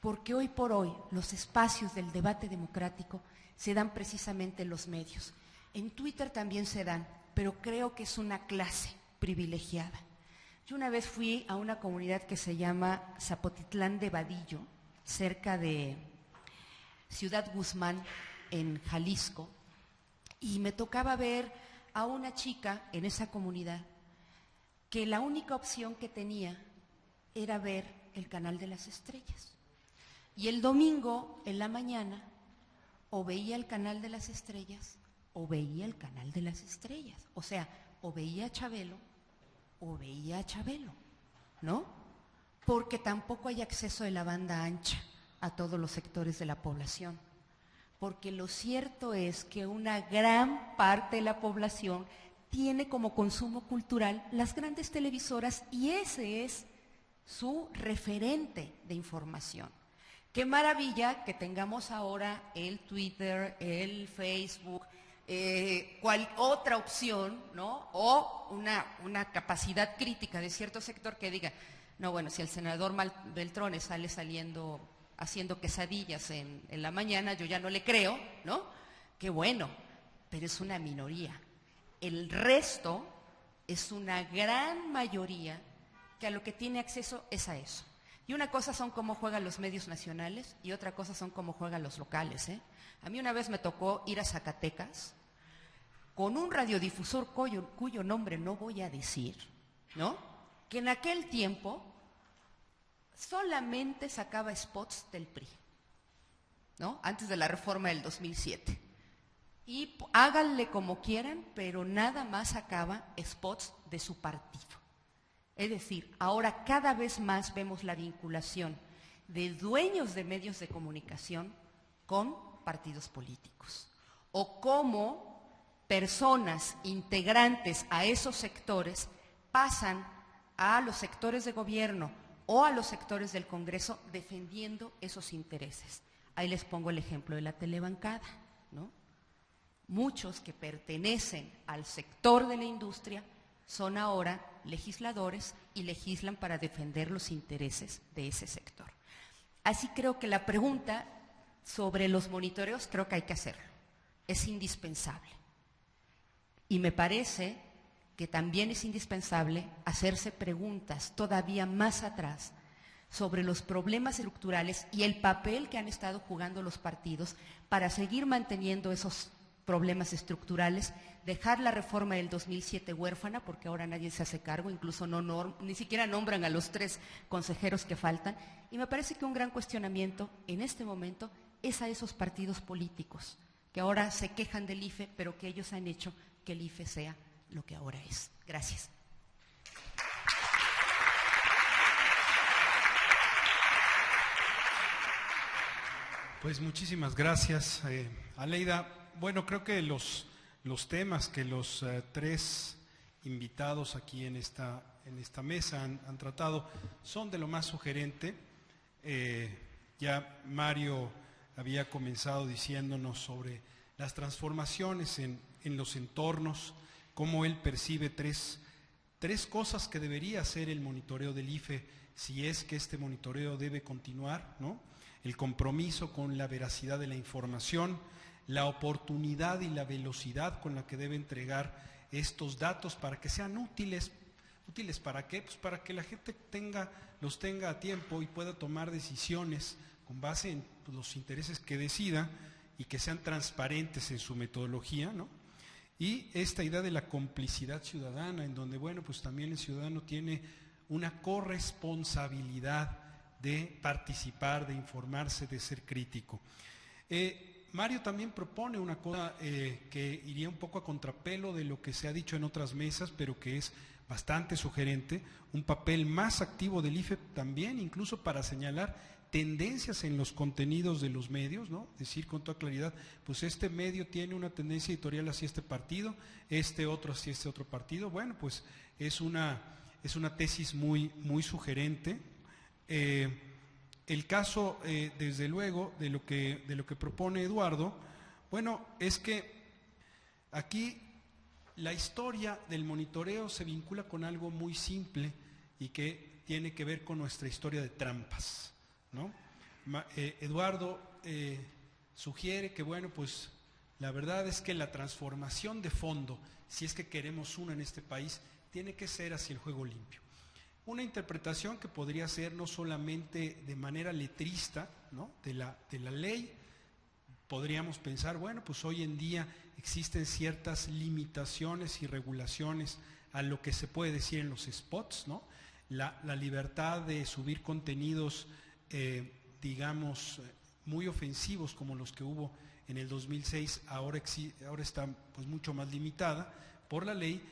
Porque hoy por hoy los espacios del debate democrático se dan precisamente en los medios. En Twitter también se dan, pero creo que es una clase privilegiada. Yo una vez fui a una comunidad que se llama Zapotitlán de Vadillo, cerca de Ciudad Guzmán, en Jalisco, y me tocaba ver a una chica en esa comunidad que la única opción que tenía era ver el Canal de las Estrellas. Y el domingo en la mañana o veía el Canal de las Estrellas o veía el Canal de las Estrellas. O sea, o veía a Chabelo o veía a Chabelo, ¿no? Porque tampoco hay acceso de la banda ancha a todos los sectores de la población. Porque lo cierto es que una gran parte de la población tiene como consumo cultural las grandes televisoras y ese es su referente de información. Qué maravilla que tengamos ahora el Twitter, el Facebook, cual otra opción, ¿no? O una capacidad crítica de cierto sector que diga, no, bueno, si el senador Beltrones sale haciendo quesadillas en la mañana, yo ya no le creo, ¿no? Qué bueno, pero es una minoría. El resto es una gran mayoría que a lo que tiene acceso es a eso. Y una cosa son cómo juegan los medios nacionales y otra cosa son cómo juegan los locales, A mí una vez me tocó ir a Zacatecas con un radiodifusor cuyo nombre no voy a decir, ¿no? Que en aquel tiempo solamente sacaba spots del PRI, ¿no? Antes de la reforma del 2007. Y háganle como quieran, pero nada más sacaba spots de su partido. Es decir, ahora cada vez más vemos la vinculación de dueños de medios de comunicación con partidos políticos. O cómo personas integrantes a esos sectores pasan a los sectores de gobierno o a los sectores del Congreso defendiendo esos intereses. Ahí les pongo el ejemplo de la telebancada, ¿no? Muchos que pertenecen al sector de la industria son ahora legisladores y legislan para defender los intereses de ese sector. Así creo que la pregunta sobre los monitoreos creo que hay que hacerlo, es indispensable. Y me parece que también es indispensable hacerse preguntas todavía más atrás sobre los problemas estructurales y el papel que han estado jugando los partidos para seguir manteniendo esos problemas estructurales, dejar la reforma del 2007 huérfana, porque ahora nadie se hace cargo, incluso ni siquiera nombran a los 3 consejeros que faltan, y me parece que un gran cuestionamiento en este momento es a esos partidos políticos que ahora se quejan del IFE, pero que ellos han hecho que el IFE sea lo que ahora es. Gracias. Pues muchísimas gracias, Aleida. Bueno, creo que los temas que los 3 invitados aquí en esta mesa han tratado son de lo más sugerente. Ya Mario había comenzado diciéndonos sobre las transformaciones en los entornos, cómo él percibe tres cosas que debería hacer el monitoreo del IFE si es que este monitoreo debe continuar, ¿no? El compromiso con la veracidad de la información, la oportunidad y la velocidad con la que debe entregar estos datos para que sean útiles. ¿Útiles para qué? Pues para que la gente los tenga a tiempo y pueda tomar decisiones con base en los intereses que decida y que sean transparentes en su metodología, ¿no? Y esta idea de la complicidad ciudadana, en donde, bueno, pues también el ciudadano tiene una corresponsabilidad de participar, de informarse, de ser crítico. Mario también propone una cosa que iría un poco a contrapelo de lo que se ha dicho en otras mesas, pero que es bastante sugerente, un papel más activo del IFE también, incluso para señalar tendencias en los contenidos de los medios, ¿no? Decir con toda claridad, pues este medio tiene una tendencia editorial hacia este partido, este otro hacia este otro partido. Bueno, pues es una tesis muy sugerente. El caso, desde luego, de lo que propone Eduardo, bueno, es que aquí la historia del monitoreo se vincula con algo muy simple y que tiene que ver con nuestra historia de trampas, ¿no? Eduardo sugiere que, bueno, pues la verdad es que la transformación de fondo, si es que queremos una en este país, tiene que ser hacia el juego limpio. Una interpretación que podría ser no solamente de manera letrista, ¿no?, de la ley. Podríamos pensar, bueno, pues hoy en día existen ciertas limitaciones y regulaciones a lo que se puede decir en los spots, ¿no? La libertad de subir contenidos, digamos, muy ofensivos como los que hubo en el 2006, ahora está pues mucho más limitada por la ley,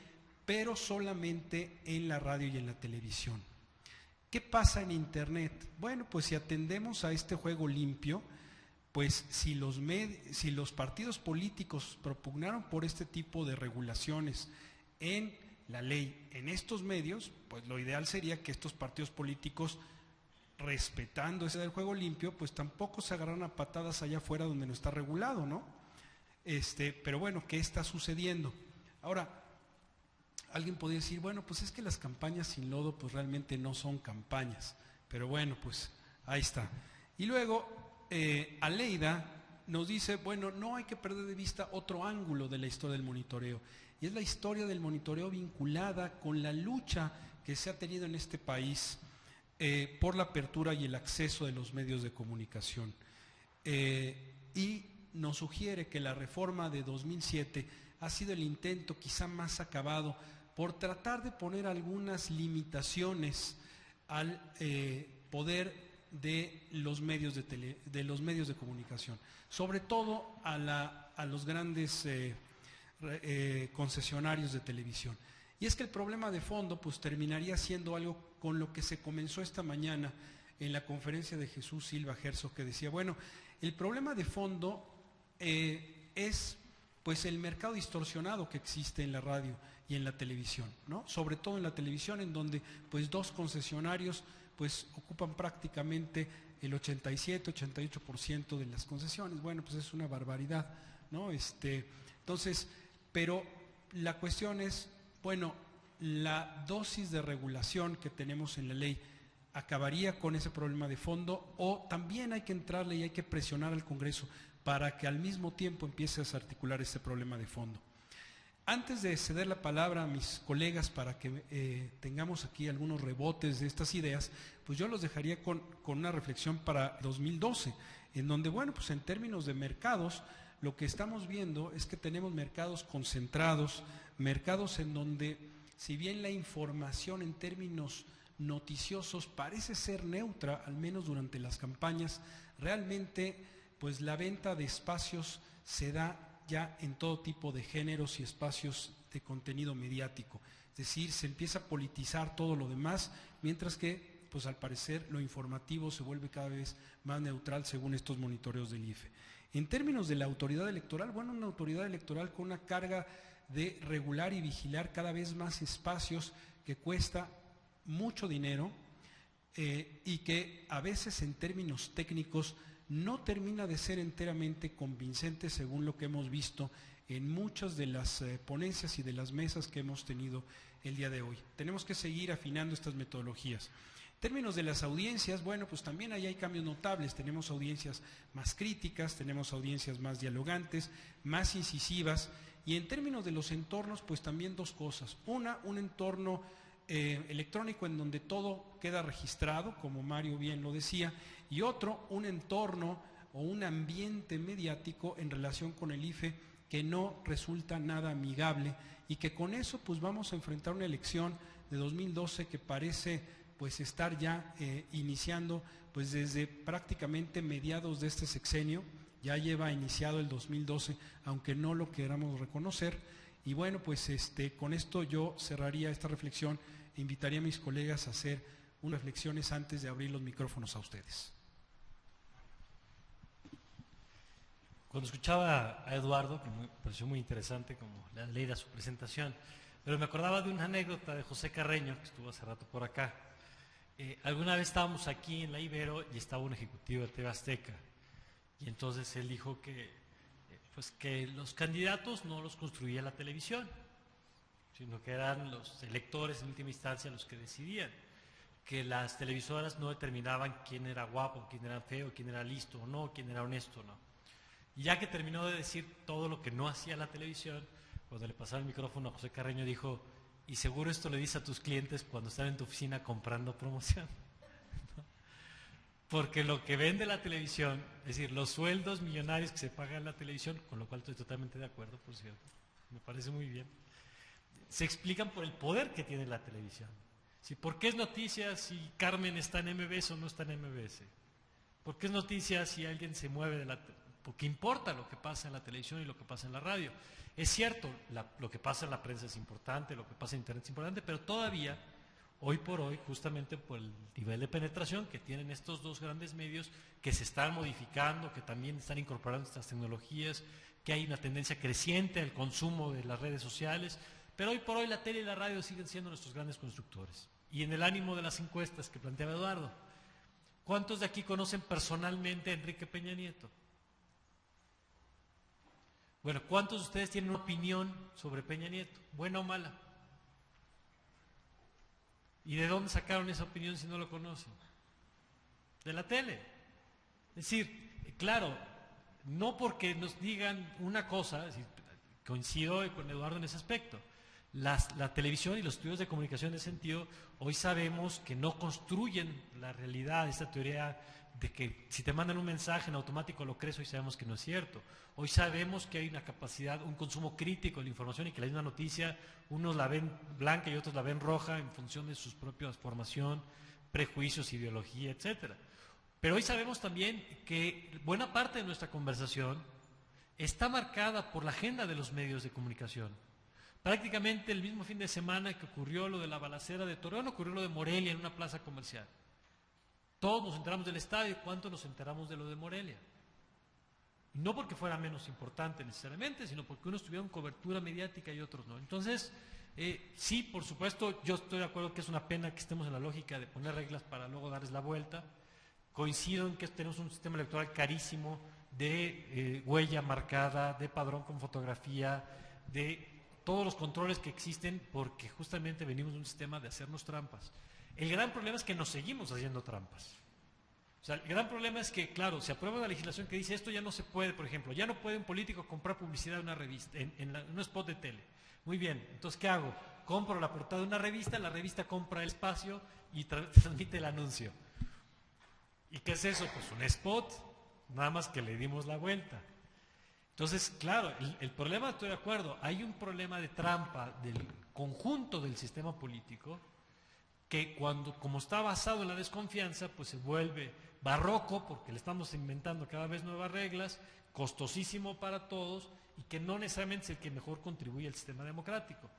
pero solamente en la radio y en la televisión. ¿Qué pasa en Internet? Bueno, pues si atendemos a este juego limpio, pues si los partidos políticos propugnaron por este tipo de regulaciones en la ley, en estos medios, pues lo ideal sería que estos partidos políticos, respetando ese del juego limpio, pues tampoco se agarraran a patadas allá afuera donde no está regulado, ¿no? Pero bueno, ¿qué está sucediendo? Ahora, alguien podría decir, bueno, pues es que las campañas sin lodo pues realmente no son campañas, pero bueno, pues ahí está. Y luego Aleida nos dice, bueno, no hay que perder de vista otro ángulo de la historia del monitoreo, y es la historia del monitoreo vinculada con la lucha que se ha tenido en este país por la apertura y el acceso de los medios de comunicación. Y nos sugiere que la reforma de 2007 ha sido el intento quizá más acabado por tratar de poner algunas limitaciones al poder de los medios de comunicación, sobre todo a los grandes concesionarios de televisión. Y es que el problema de fondo pues terminaría siendo algo con lo que se comenzó esta mañana en la conferencia de Jesús Silva Herzog, que decía, bueno, el problema de fondo es pues el mercado distorsionado que existe en la radio y en la televisión, ¿no? Sobre todo en la televisión, en donde pues 2 concesionarios pues ocupan prácticamente el 87-88% de las concesiones. Bueno, pues es una barbaridad, ¿no? Entonces, pero la cuestión es, bueno, la dosis de regulación que tenemos en la ley acabaría con ese problema de fondo, o también hay que entrarle y hay que presionar al Congreso para que al mismo tiempo empiece a desarticular ese problema de fondo. Antes de ceder la palabra a mis colegas para que tengamos aquí algunos rebotes de estas ideas, pues yo los dejaría con una reflexión para 2012, en donde, bueno, pues en términos de mercados, lo que estamos viendo es que tenemos mercados concentrados, mercados en donde, si bien la información en términos noticiosos parece ser neutra, al menos durante las campañas, realmente pues la venta de espacios se da ya en todo tipo de géneros y espacios de contenido mediático. Es decir, se empieza a politizar todo lo demás, mientras que, pues al parecer, lo informativo se vuelve cada vez más neutral según estos monitoreos del IFE. En términos de la autoridad electoral, bueno, una autoridad electoral con una carga de regular y vigilar cada vez más espacios que cuesta mucho dinero y que a veces en términos técnicos no termina de ser enteramente convincente, según lo que hemos visto en muchas de las ponencias y de las mesas que hemos tenido el día de hoy. Tenemos que seguir afinando estas metodologías. En términos de las audiencias, bueno, pues también ahí hay cambios notables. Tenemos audiencias más críticas, tenemos audiencias más dialogantes, más incisivas, y en términos de los entornos, pues también dos cosas. Una, un entorno electrónico en donde todo queda registrado, como Mario bien lo decía, y otro, un entorno o un ambiente mediático en relación con el IFE que no resulta nada amigable, y que con eso pues vamos a enfrentar una elección de 2012 que parece pues estar ya iniciando pues desde prácticamente mediados de este sexenio. Ya lleva iniciado el 2012, aunque no lo queramos reconocer. Y bueno, pues con esto yo cerraría esta reflexión e invitaría a mis colegas a hacer unas reflexiones antes de abrir los micrófonos a ustedes. Cuando escuchaba a Eduardo, que me pareció muy interesante como la ley de su presentación, pero me acordaba de una anécdota de José Carreño, que estuvo hace rato por acá. Alguna vez estábamos aquí en la Ibero y estaba un ejecutivo de TV Azteca, y entonces él dijo que los candidatos no los construía la televisión, sino que eran los electores en última instancia los que decidían, que las televisoras no determinaban quién era guapo, quién era feo, quién era listo o no, quién era honesto o no. Y ya que terminó de decir todo lo que no hacía la televisión, cuando le pasaba el micrófono a José Carreño dijo: y seguro esto le dices a tus clientes cuando están en tu oficina comprando promoción. Porque lo que vende la televisión, es decir, los sueldos millonarios que se pagan en la televisión, con lo cual estoy totalmente de acuerdo, por cierto, me parece muy bien, se explican por el poder que tiene la televisión. ¿Sí? ¿Por qué es noticia si Carmen está en MBS o no está en MBS? ¿Por qué es noticia si alguien se mueve de la porque importa lo que pasa en la televisión y lo que pasa en la radio? Es cierto, lo que pasa en la prensa es importante, lo que pasa en Internet es importante, pero todavía, hoy por hoy, justamente por el nivel de penetración que tienen estos dos grandes medios, que se están modificando, que también están incorporando estas tecnologías, que hay una tendencia creciente al consumo de las redes sociales, pero hoy por hoy la tele y la radio siguen siendo nuestros grandes constructores. Y en el ánimo de las encuestas que planteaba Eduardo, ¿cuántos de aquí conocen personalmente a Enrique Peña Nieto? Bueno, ¿cuántos de ustedes tienen una opinión sobre Peña Nieto, buena o mala? ¿Y de dónde sacaron esa opinión si no lo conocen? De la tele. Es decir, claro, no porque nos digan una cosa, es decir, coincido con Eduardo en ese aspecto, la televisión y los estudios de comunicación en ese sentido, hoy sabemos que no construyen la realidad, esta teoría de que si te mandan un mensaje en automático lo crees, hoy sabemos que no es cierto. Hoy sabemos que hay una capacidad, un consumo crítico de la información y que la misma noticia, unos la ven blanca y otros la ven roja en función de sus propias formación, prejuicios, ideología, etcétera. Pero hoy sabemos también que buena parte de nuestra conversación está marcada por la agenda de los medios de comunicación. Prácticamente el mismo fin de semana que ocurrió lo de la balacera de Torreón, ocurrió lo de Morelia en una plaza comercial. Todos nos enteramos del estadio, ¿cuánto nos enteramos de lo de Morelia? No porque fuera menos importante necesariamente, sino porque unos tuvieron cobertura mediática y otros no. Entonces, sí, por supuesto, yo estoy de acuerdo que es una pena que estemos en la lógica de poner reglas para luego darles la vuelta. Coincido en que tenemos un sistema electoral carísimo de huella marcada, de padrón con fotografía, de todos los controles que existen, porque justamente venimos de un sistema de hacernos trampas. El gran problema es que nos seguimos haciendo trampas. O sea, el gran problema es que, claro, se aprueba una legislación que dice esto ya no se puede, por ejemplo, ya no puede un político comprar publicidad en una revista, en un spot de tele. Muy bien, entonces, ¿qué hago? Compro la portada de una revista, la revista compra el espacio y transmite el anuncio. ¿Y qué es eso? Pues un spot, nada más que le dimos la vuelta. Entonces, claro, el problema, estoy de acuerdo, hay un problema de trampa del conjunto del sistema político que como está basado en la desconfianza, pues se vuelve barroco porque le estamos inventando cada vez nuevas reglas, costosísimo para todos y que no necesariamente es el que mejor contribuye al sistema democrático.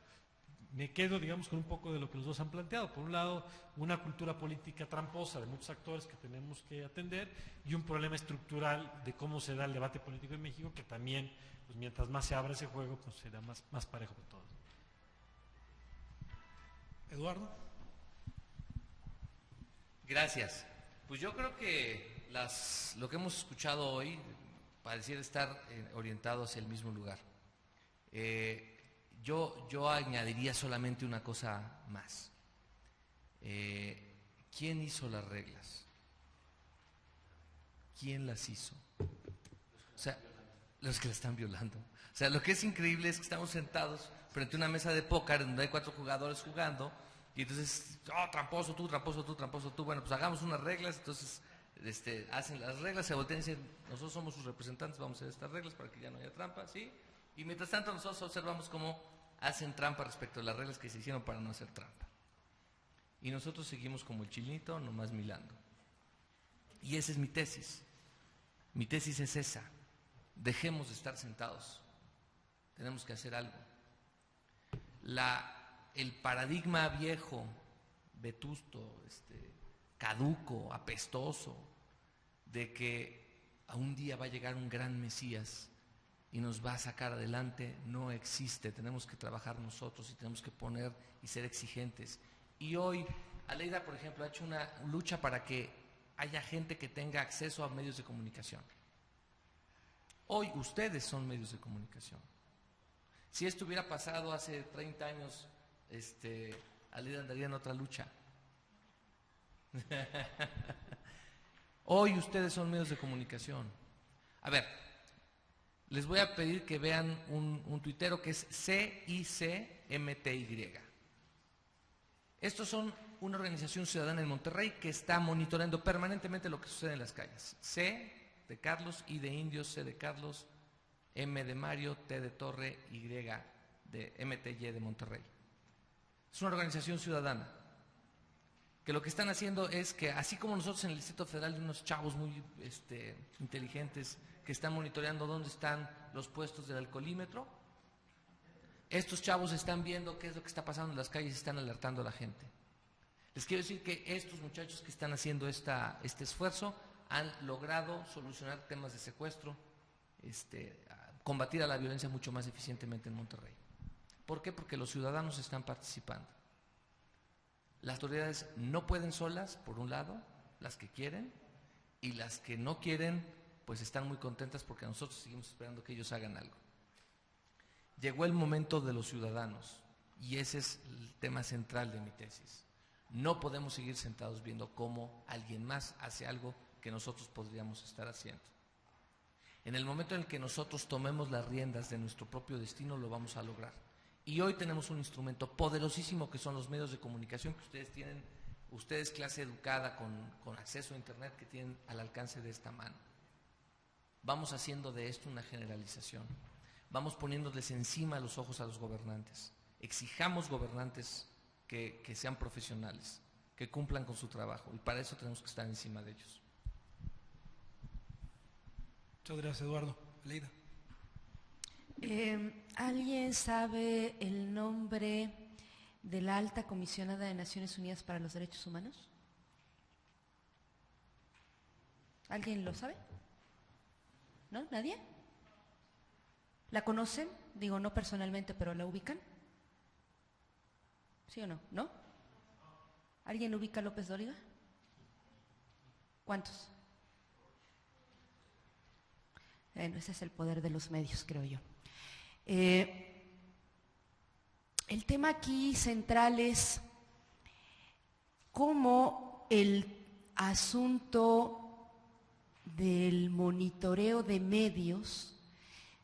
Me quedo, digamos, con un poco de lo que los dos han planteado. Por un lado, una cultura política tramposa de muchos actores que tenemos que atender y un problema estructural de cómo se da el debate político en México, que también, pues mientras más se abra ese juego, pues será más parejo para todos. Eduardo. Gracias. Pues yo creo que lo que hemos escuchado hoy pareciera estar orientado hacia el mismo lugar. Yo añadiría solamente una cosa más. ¿Quién hizo las reglas? ¿Quién las hizo? O sea, los que las están violando. O sea, lo que es increíble es que estamos sentados frente a una mesa de póker donde hay 4 jugadores jugando y entonces, tramposo tú, tramposo tú, tramposo tú. Bueno, pues hagamos unas reglas, entonces hacen las reglas, se voltean y dicen, nosotros somos sus representantes, vamos a hacer estas reglas para que ya no haya trampa, ¿sí? Y mientras tanto nosotros observamos cómo hacen trampa respecto a las reglas que se hicieron para no hacer trampa. Y nosotros seguimos como el chilinito, nomás milando. Y esa es mi tesis. Mi tesis es esa. Dejemos de estar sentados. Tenemos que hacer algo. El paradigma viejo, vetusto, caduco, apestoso, de que a un día va a llegar un gran Mesías y nos va a sacar adelante, no existe. Tenemos que trabajar nosotros y tenemos que poner y ser exigentes. Y hoy, Aleida, por ejemplo, ha hecho una lucha para que haya gente que tenga acceso a medios de comunicación. Hoy ustedes son medios de comunicación. Si esto hubiera pasado hace 30 años, Aleida andaría en otra lucha. Hoy ustedes son medios de comunicación. A ver, les voy a pedir que vean un tuitero que es CICMTY. Estos son una organización ciudadana en Monterrey que está monitoreando permanentemente lo que sucede en las calles. C de Carlos, I de Indios, C de Carlos, M de Mario, T de Torre, Y de MTY de Monterrey. Es una organización ciudadana que lo que están haciendo es que, así como nosotros en el Distrito Federal, hay unos chavos muy inteligentes que están monitoreando dónde están los puestos del alcoholímetro, estos chavos están viendo qué es lo que está pasando en las calles y están alertando a la gente. Les quiero decir que estos muchachos que están haciendo este esfuerzo han logrado solucionar temas de secuestro, combatir a la violencia mucho más eficientemente en Monterrey. ¿Por qué? Porque los ciudadanos están participando. Las autoridades no pueden solas, por un lado, las que quieren, y las que no quieren, pues están muy contentas porque nosotros seguimos esperando que ellos hagan algo. Llegó el momento de los ciudadanos, y ese es el tema central de mi tesis. No podemos seguir sentados viendo cómo alguien más hace algo que nosotros podríamos estar haciendo. En el momento en el que nosotros tomemos las riendas de nuestro propio destino, lo vamos a lograr. Y hoy tenemos un instrumento poderosísimo que son los medios de comunicación que ustedes tienen, ustedes clase educada con acceso a internet que tienen al alcance de esta mano. Vamos haciendo de esto una generalización. Vamos poniéndoles encima los ojos a los gobernantes. Exijamos gobernantes que sean profesionales, que cumplan con su trabajo, y para eso tenemos que estar encima de ellos. Muchas gracias, Eduardo. Aleida. ¿Alguien sabe el nombre de la alta comisionada de Naciones Unidas para los Derechos Humanos? ¿Alguien lo sabe? ¿No? ¿Nadie? ¿La conocen? Digo, no personalmente, pero ¿la ubican? ¿Sí o no? ¿No? ¿Alguien ubica a López Dóriga? ¿Cuántos? Bueno, ese es el poder de los medios, creo yo. el tema aquí central es cómo el asunto del monitoreo de medios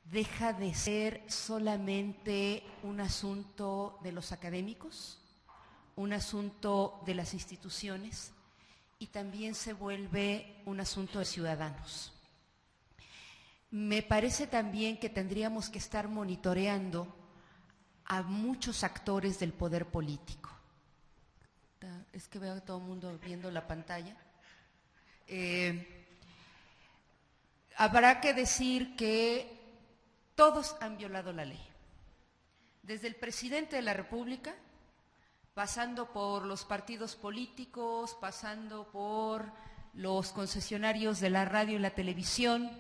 deja de ser solamente un asunto de los académicos, un asunto de las instituciones, y también se vuelve un asunto de ciudadanos. Me parece también que tendríamos que estar monitoreando a muchos actores del poder político. Es que veo a todo el mundo viendo la pantalla. Habrá que decir que todos han violado la ley. Desde el presidente de la República, pasando por los partidos políticos, pasando por los concesionarios de la radio y la televisión,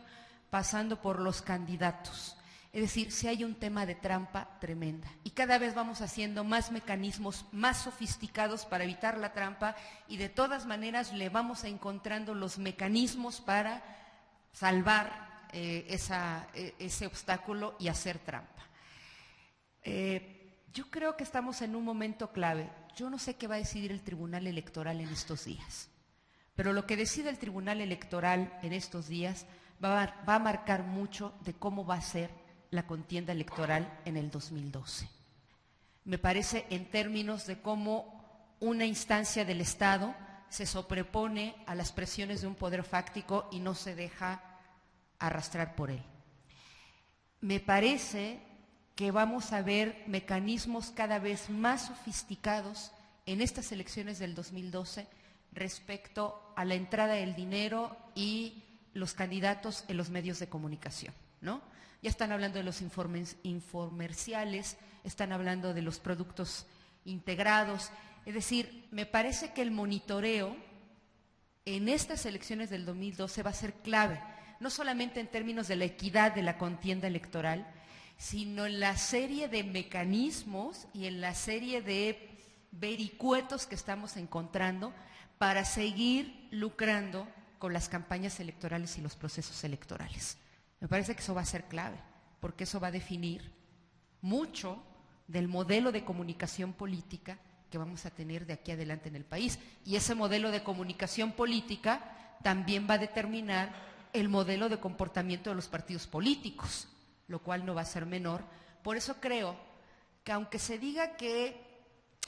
pasando por los candidatos. Es decir, si hay un tema de trampa tremenda. Y cada vez vamos haciendo más mecanismos más sofisticados para evitar la trampa, y de todas maneras le vamos encontrando los mecanismos para salvar ese obstáculo y hacer trampa. Yo creo que estamos en un momento clave. Yo no sé qué va a decidir el Tribunal Electoral en estos días, pero lo que decide el Tribunal Electoral en estos días va a marcar mucho de cómo va a ser la contienda electoral en el 2012. Me parece, en términos de cómo una instancia del Estado se sobrepone a las presiones de un poder fáctico y no se deja arrastrar por él. Me parece que vamos a ver mecanismos cada vez más sofisticados en estas elecciones del 2012 respecto a la entrada del dinero y los candidatos en los medios de comunicación, ¿no? Ya están hablando de los infomerciales, están hablando de los productos integrados. Es decir, me parece que el monitoreo en estas elecciones del 2012 va a ser clave, no solamente en términos de la equidad de la contienda electoral, sino en la serie de mecanismos y en la serie de vericuetos que estamos encontrando para seguir lucrando con las campañas electorales y los procesos electorales. Me parece que eso va a ser clave, porque eso va a definir mucho del modelo de comunicación política que vamos a tener de aquí adelante en el país. Y ese modelo de comunicación política también va a determinar el modelo de comportamiento de los partidos políticos, lo cual no va a ser menor. Por eso creo que aunque se diga que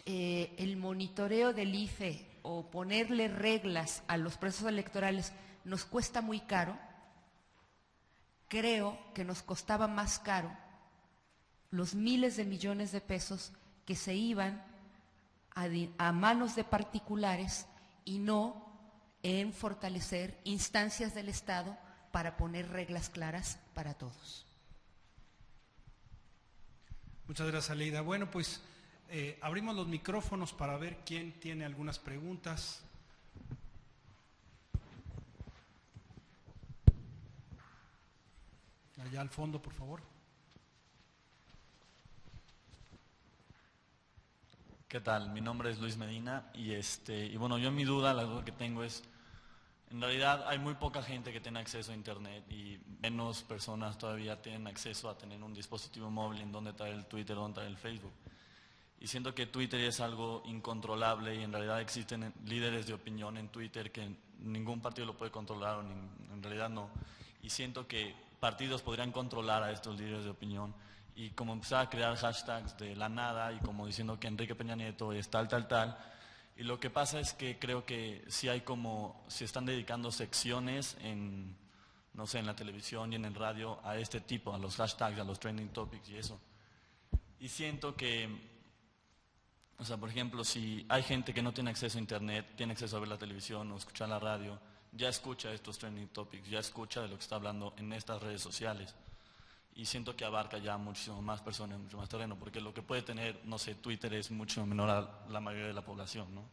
el monitoreo del IFE o ponerle reglas a los procesos electorales nos cuesta muy caro, creo que nos costaba más caro los miles de millones de pesos que se iban a manos de particulares y no en fortalecer instancias del Estado para poner reglas claras para todos. Muchas gracias, Aleida. Bueno, pues abrimos los micrófonos para ver quién tiene algunas preguntas. Allá al fondo, por favor. ¿Qué tal? Mi nombre es Luis Medina y bueno, yo mi duda, la duda que tengo es, en realidad hay muy poca gente que tiene acceso a internet y menos personas todavía tienen acceso a tener un dispositivo móvil en donde traer el Twitter, donde traer el Facebook. Y siento que Twitter es algo incontrolable y en realidad existen líderes de opinión en Twitter que ningún partido lo puede controlar, o en realidad no. Y siento que partidos podrían controlar a estos líderes de opinión y como empezar a crear hashtags de la nada y como diciendo que Enrique Peña Nieto es tal. Y lo que pasa es que creo que sí hay como, se están dedicando secciones en, no sé, en la televisión y en el radio a este tipo, a los hashtags, a los trending topics y eso. Y siento que, o sea, por ejemplo, si hay gente que no tiene acceso a internet, tiene acceso a ver la televisión o escuchar la radio, ya escucha estos trending topics, ya escucha de lo que está hablando en estas redes sociales. Y siento que abarca ya muchísimo más personas, mucho más terreno, porque lo que puede tener, no sé, Twitter es mucho menor a la mayoría de la población, ¿no?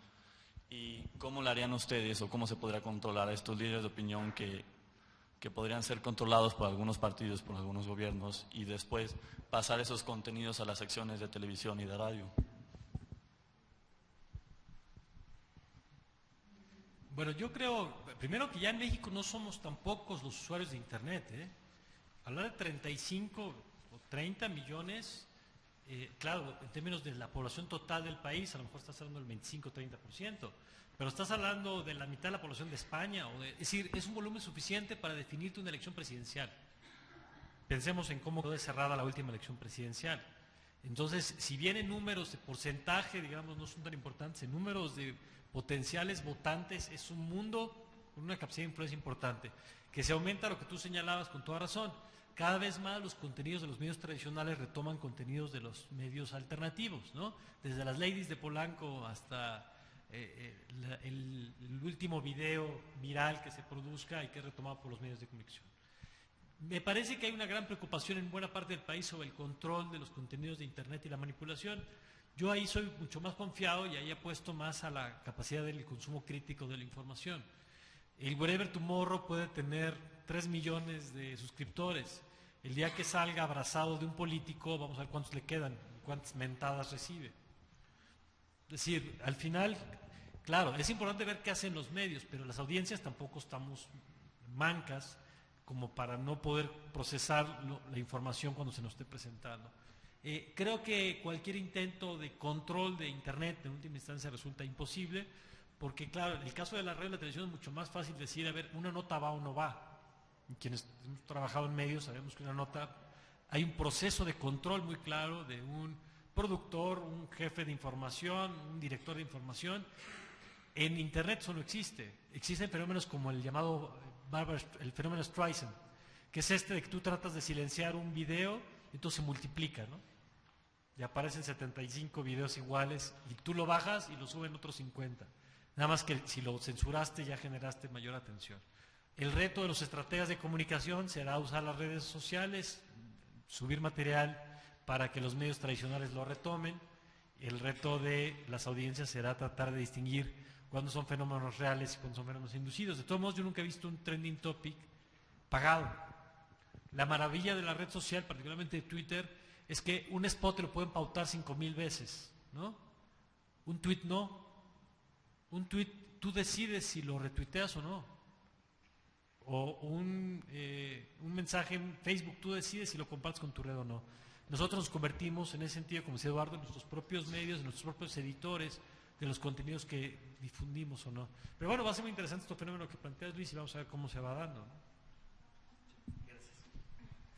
¿Y cómo lo harían ustedes o cómo se podría controlar a estos líderes de opinión que podrían ser controlados por algunos partidos, por algunos gobiernos, y después pasar esos contenidos a las secciones de televisión y de radio? Bueno, yo creo, primero que ya en México no somos tan pocos los usuarios de Internet, ¿eh? Hablar de 35 o 30 millones claro, en términos de la población total del país, a lo mejor estás hablando del 25-30%, pero estás hablando de la mitad de la población de España, es decir, es un volumen suficiente para definirte una elección presidencial. Pensemos en cómo quedó cerrada la última elección presidencial. Entonces, si bien en números de porcentaje, digamos, no son tan importantes, en números de potenciales votantes, es un mundo con una capacidad de influencia importante, que se aumenta lo que tú señalabas con toda razón. Cada vez más los contenidos de los medios tradicionales retoman contenidos de los medios alternativos, ¿no? Desde las ladies de Polanco hasta el último video viral que se produzca y que es retomado por los medios de comunicación. Me parece que hay una gran preocupación en buena parte del país sobre el control de los contenidos de Internet y la manipulación. Yo ahí soy mucho más confiado y ahí apuesto más a la capacidad del consumo crítico de la información. El Wherever Tomorrow puede tener 3 millones de suscriptores. El día que salga abrazado de un político, vamos a ver cuántos le quedan, cuántas mentadas recibe. Es decir, al final, claro, es importante ver qué hacen los medios, pero las audiencias tampoco estamos mancas como para no poder procesar la información cuando se nos esté presentando. Creo que cualquier intento de control de Internet en última instancia resulta imposible, porque claro, en el caso de la radio y la televisión es mucho más fácil decir, a ver, una nota va o no va. Y quienes hemos trabajado en medios sabemos que una nota, hay un proceso de control muy claro de un productor, un jefe de información, un director de información. En Internet eso no existe. Existen fenómenos como el llamado el fenómeno Streisand, que es este de que tú tratas de silenciar un video y entonces se multiplica, ¿no? Y aparecen 75 videos iguales y tú lo bajas y lo suben otros 50. Nada más que si lo censuraste ya generaste mayor atención. El reto de los estrategas de comunicación será usar las redes sociales, subir material para que los medios tradicionales lo retomen. El reto de las audiencias será tratar de distinguir cuándo son fenómenos reales y cuándo son fenómenos inducidos. De todos modos, yo nunca he visto un trending topic pagado. La maravilla de la red social, particularmente de Twitter, es que un spot te lo pueden pautar 5,000 veces, ¿no? Un tweet no. Un tweet tú decides si lo retuiteas o no. O un mensaje en Facebook, tú decides si lo compartes con tu red o no. Nosotros nos convertimos en ese sentido, como decía Eduardo, en nuestros propios medios, en nuestros propios editores de los contenidos que difundimos o no. Pero bueno, va a ser muy interesante este fenómeno que planteas, Luis, y vamos a ver cómo se va dando, ¿no?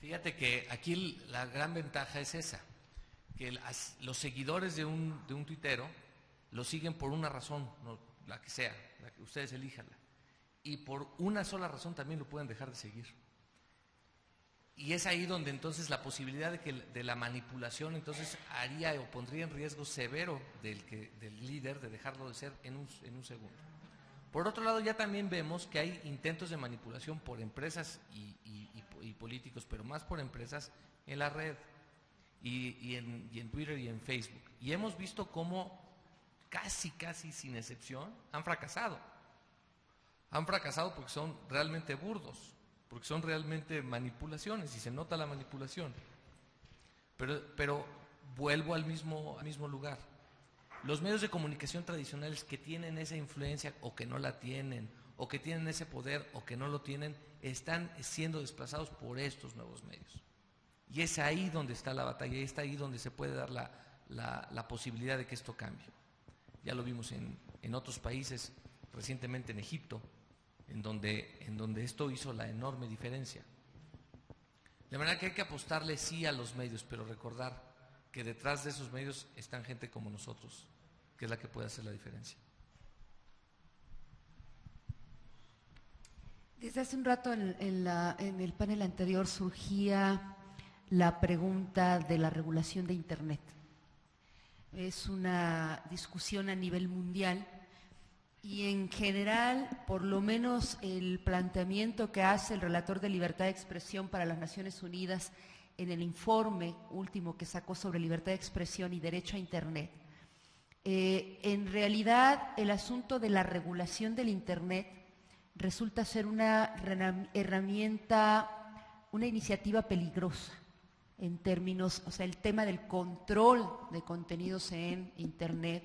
Fíjate que aquí la gran ventaja es esa, que los seguidores de un tuitero lo siguen por una razón, no, la que sea, la que ustedes elíjanla, y por una sola razón también lo pueden dejar de seguir. Y es ahí donde entonces la posibilidad de la manipulación entonces haría o pondría en riesgo severo del líder de dejarlo de ser en un segundo. Por otro lado, ya también vemos que hay intentos de manipulación por empresas y políticos, pero más por empresas en la red y en Twitter y en Facebook. Y hemos visto cómo casi sin excepción han fracasado. Han fracasado porque son realmente burdos, porque son realmente manipulaciones y se nota la manipulación. Pero vuelvo al mismo lugar. Los medios de comunicación tradicionales que tienen esa influencia o que no la tienen, o que tienen ese poder o que no lo tienen, están siendo desplazados por estos nuevos medios. Y es ahí donde está la batalla, y está ahí donde se puede dar la posibilidad de que esto cambie. Ya lo vimos en otros países, recientemente en Egipto, en donde esto hizo la enorme diferencia. De manera que hay que apostarle sí a los medios, pero recordar que detrás de esos medios están gente como nosotros, que es la que puede hacer la diferencia. Desde hace un rato en el panel anterior surgía la pregunta de la regulación de Internet. Es una discusión a nivel mundial y en general, por lo menos el planteamiento que hace el relator de libertad de expresión para las Naciones Unidas en el informe último que sacó sobre libertad de expresión y derecho a Internet, en realidad el asunto de la regulación del Internet resulta ser una herramienta, una iniciativa peligrosa en términos, o sea, el tema del control de contenidos en Internet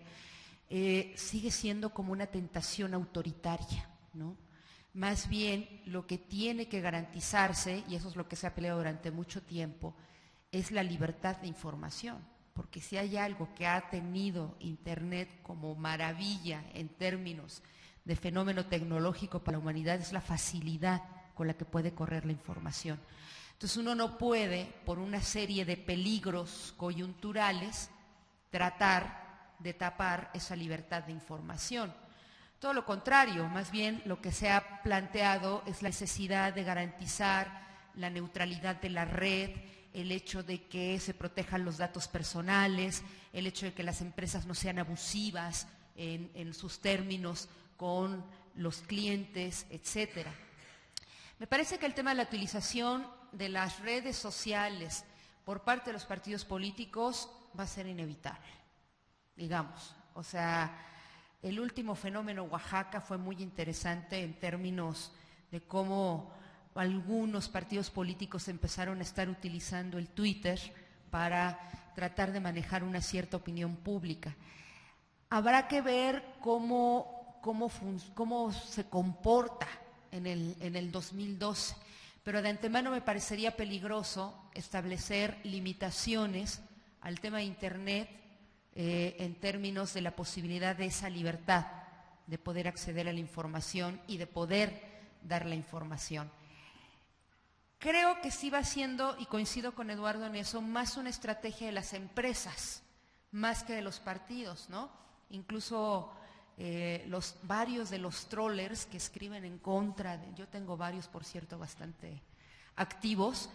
sigue siendo como una tentación autoritaria, ¿no? Más bien lo que tiene que garantizarse, y eso es lo que se ha peleado durante mucho tiempo, es la libertad de información. porque si hay algo que ha tenido Internet como maravilla en términos de fenómeno tecnológico para la humanidad, es la facilidad con la que puede correr la información. Entonces uno no puede, por una serie de peligros coyunturales, tratar de tapar esa libertad de información. Todo lo contrario, más bien lo que se ha planteado es la necesidad de garantizar la neutralidad de la red, el hecho de que se protejan los datos personales, el hecho de que las empresas no sean abusivas en sus términos con los clientes, etcétera. Me parece que el tema de la utilización de las redes sociales por parte de los partidos políticos va a ser inevitable, digamos. O sea, el último fenómeno Oaxaca fue muy interesante en términos de cómo algunos partidos políticos empezaron a estar utilizando el Twitter para tratar de manejar una cierta opinión pública. Habrá que ver cómo se comporta en el 2012, pero de antemano me parecería peligroso establecer limitaciones al tema de Internet en términos de la posibilidad de esa libertad de poder acceder a la información y de poder dar la información. Creo que sí va siendo, y coincido con Eduardo en eso, más una estrategia de las empresas, más que de los partidos, ¿no? Incluso varios de los trollers que escriben en contra de, yo tengo varios, por cierto, bastante activos,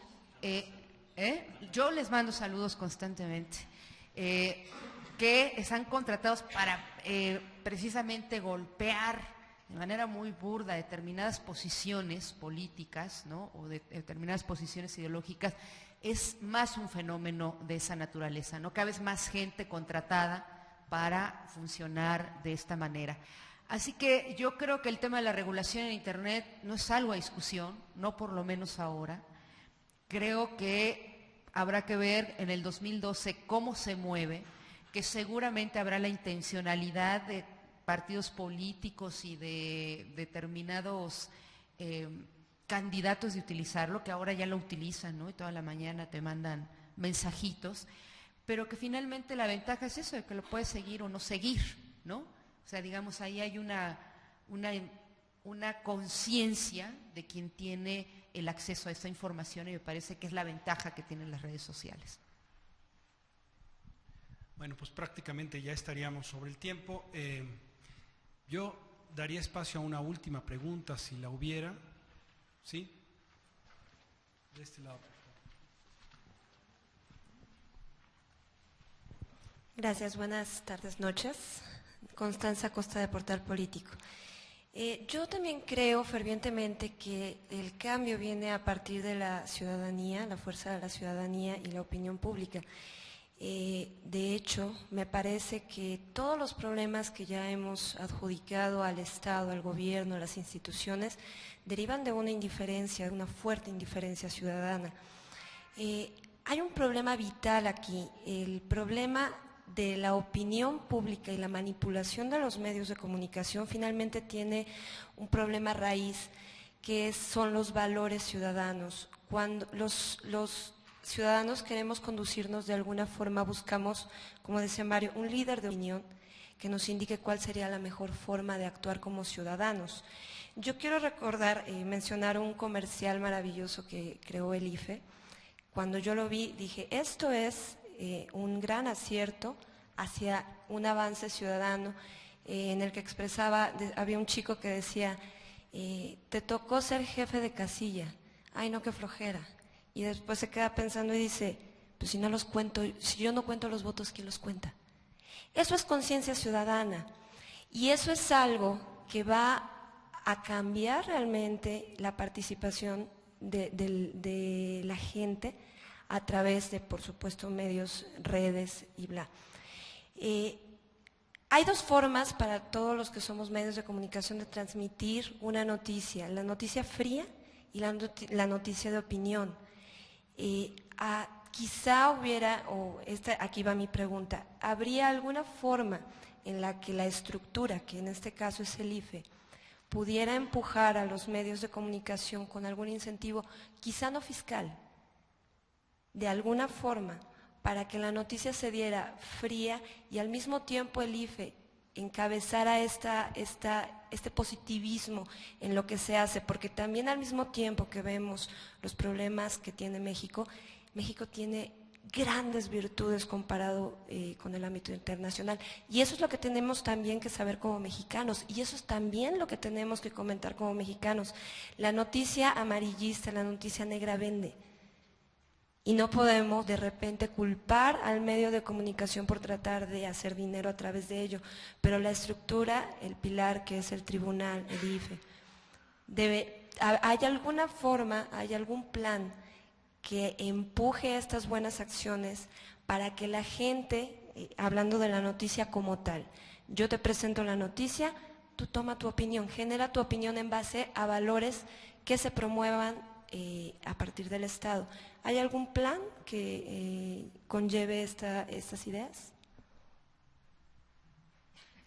yo les mando saludos constantemente, que están contratados para precisamente golpear de manera muy burda determinadas posiciones políticas, ¿no? O de determinadas posiciones ideológicas. Es más un fenómeno de esa naturaleza, ¿no? Cada vez más gente contratada para funcionar de esta manera. Así que yo creo que el tema de la regulación en Internet no es algo a discusión, no por lo menos ahora. Creo que habrá que ver en el 2012 cómo se mueve, que seguramente habrá la intencionalidad de partidos políticos y de determinados candidatos de utilizarlo, que ahora ya lo utilizan, ¿no? Y toda la mañana te mandan mensajitos, pero que finalmente la ventaja es eso, de que lo puedes seguir o no seguir, ¿no? O sea, digamos, ahí hay una conciencia de quien tiene el acceso a esa información, y me parece que es la ventaja que tienen las redes sociales. Bueno, pues prácticamente ya estaríamos sobre el tiempo. Yo daría espacio a una última pregunta, si la hubiera. ¿Sí? De este lado. Gracias, buenas tardes, noches. Constanza Costa, de Portal Político. Yo también creo fervientemente que el cambio viene a partir de la ciudadanía, la fuerza de la ciudadanía y la opinión pública. De hecho, me parece que todos los problemas que ya hemos adjudicado al Estado, al gobierno, a las instituciones, derivan de una indiferencia, de una fuerte indiferencia ciudadana. Hay un problema vital aquí, el problema de la opinión pública y la manipulación de los medios de comunicación finalmente tiene un problema raíz, que son los valores ciudadanos. Cuando los ciudadanos queremos conducirnos de alguna forma, buscamos, como decía Mario, un líder de opinión que nos indique cuál sería la mejor forma de actuar como ciudadanos. Yo quiero recordar, mencionar un comercial maravilloso que creó el IFE. Cuando yo lo vi, dije, esto es un gran acierto hacia un avance ciudadano, en el que expresaba, había un chico que decía, te tocó ser jefe de casilla, ay no, qué flojera. Y después se queda pensando y dice, pues si no los cuento, si yo no cuento los votos, ¿quién los cuenta? Eso es conciencia ciudadana, y eso es algo que va a cambiar realmente la participación de la gente a través de, por supuesto, medios, redes y bla. Hay dos formas para todos los que somos medios de comunicación de transmitir una noticia: la noticia fría y la noticia de opinión. Quizá hubiera, aquí va mi pregunta, ¿habría alguna forma en la que la estructura, que en este caso es el IFE, pudiera empujar a los medios de comunicación con algún incentivo, quizá no fiscal, de alguna forma, para que la noticia se diera fría y al mismo tiempo el IFE encabezara este positivismo en lo que se hace, porque también al mismo tiempo que vemos los problemas que tiene México, México tiene grandes virtudes comparado con el ámbito internacional, y eso es lo que tenemos también que saber como mexicanos, y eso es también lo que tenemos que comentar como mexicanos. La noticia amarillista, la noticia negra vende, y no podemos de repente culpar al medio de comunicación por tratar de hacer dinero a través de ello, pero la estructura, el pilar que es el tribunal, el IFE, ¿hay alguna forma, hay algún plan que empuje estas buenas acciones para que la gente, hablando de la noticia como tal, yo te presento la noticia, tú toma tu opinión, genera tu opinión en base a valores que se promuevan a partir del Estado? ¿Hay algún plan que conlleve estas ideas?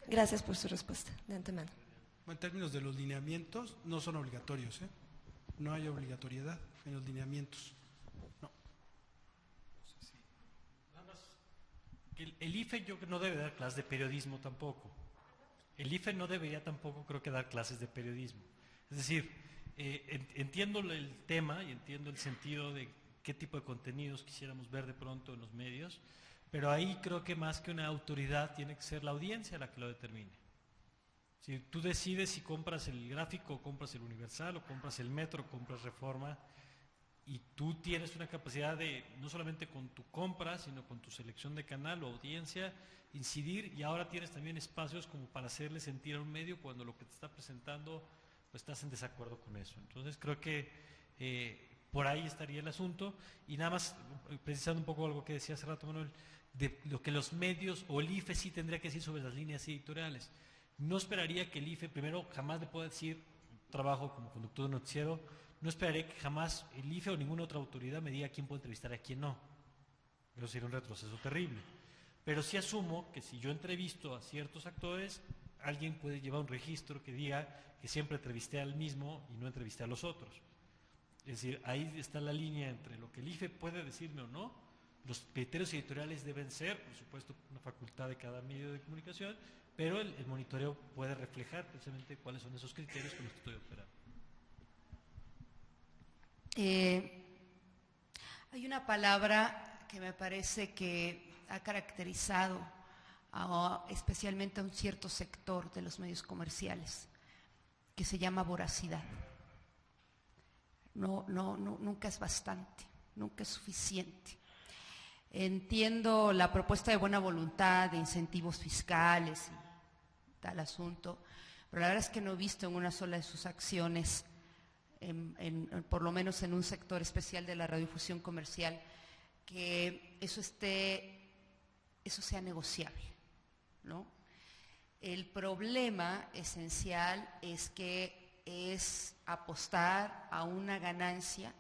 Gracias por su respuesta de antemano. En términos de los lineamientos, no son obligatorios, ¿eh? No hay obligatoriedad en los lineamientos. No. El IFE yo creo que no debe dar clases de periodismo tampoco. El IFE no debería tampoco, creo que, dar clases de periodismo. Es decir, entiendo el tema y entiendo el sentido de qué tipo de contenidos quisiéramos ver de pronto en los medios, pero ahí creo que más que una autoridad tiene que ser la audiencia la que lo determine. Si tú decides si compras el Gráfico, o compras el Universal, o compras el Metro, o compras Reforma, y tú tienes una capacidad de, no solamente con tu compra, sino con tu selección de canal o audiencia, incidir, y ahora tienes también espacios como para hacerle sentir a un medio cuando lo que te está presentando pues estás en desacuerdo con eso. Entonces creo que por ahí estaría el asunto, y nada más precisando un poco algo que decía hace rato Manuel, de lo que los medios o el IFE sí tendría que decir sobre las líneas editoriales. No esperaría que el IFE, primero, jamás le pueda decir, trabajo como conductor de noticiero, no esperaría que jamás el IFE o ninguna otra autoridad me diga quién puede entrevistar y a quién no. Eso sería un retroceso terrible. Pero sí asumo que si yo entrevisto a ciertos actores, alguien puede llevar un registro que diga que siempre entrevisté al mismo y no entrevisté a los otros. Es decir, ahí está la línea entre lo que el IFE puede decirme o no. Los criterios editoriales deben ser, por supuesto, una facultad de cada medio de comunicación, pero el monitoreo puede reflejar precisamente cuáles son esos criterios con los que estoy operando. Hay una palabra que me parece que ha caracterizado especialmente a un cierto sector de los medios comerciales, que se llama voracidad. Nunca es bastante, nunca es suficiente. Entiendo la propuesta de buena voluntad, de incentivos fiscales y tal asunto, pero la verdad es que no he visto en una sola de sus acciones, por lo menos en un sector especial de la radiodifusión comercial, que eso sea negociable, ¿no? El problema esencial es que es apostar a una ganancia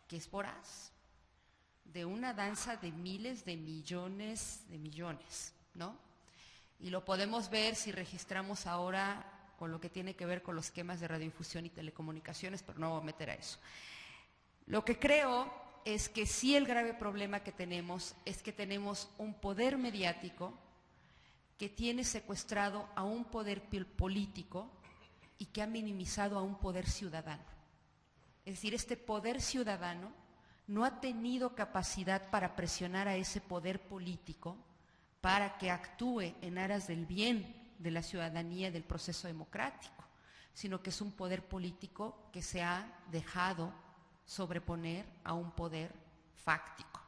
que es voraz, de una danza de miles de millones, ¿no? Y lo podemos ver si registramos ahora con lo que tiene que ver con los esquemas de radiodifusión y telecomunicaciones, pero no voy a meter a eso. Lo que creo es que sí, el grave problema que tenemos es que tenemos un poder mediático que tiene secuestrado a un poder político y que ha minimizado a un poder ciudadano. Es decir, este poder ciudadano no ha tenido capacidad para presionar a ese poder político para que actúe en aras del bien de la ciudadanía, del proceso democrático, sino que es un poder político que se ha dejado sobreponer a un poder fáctico.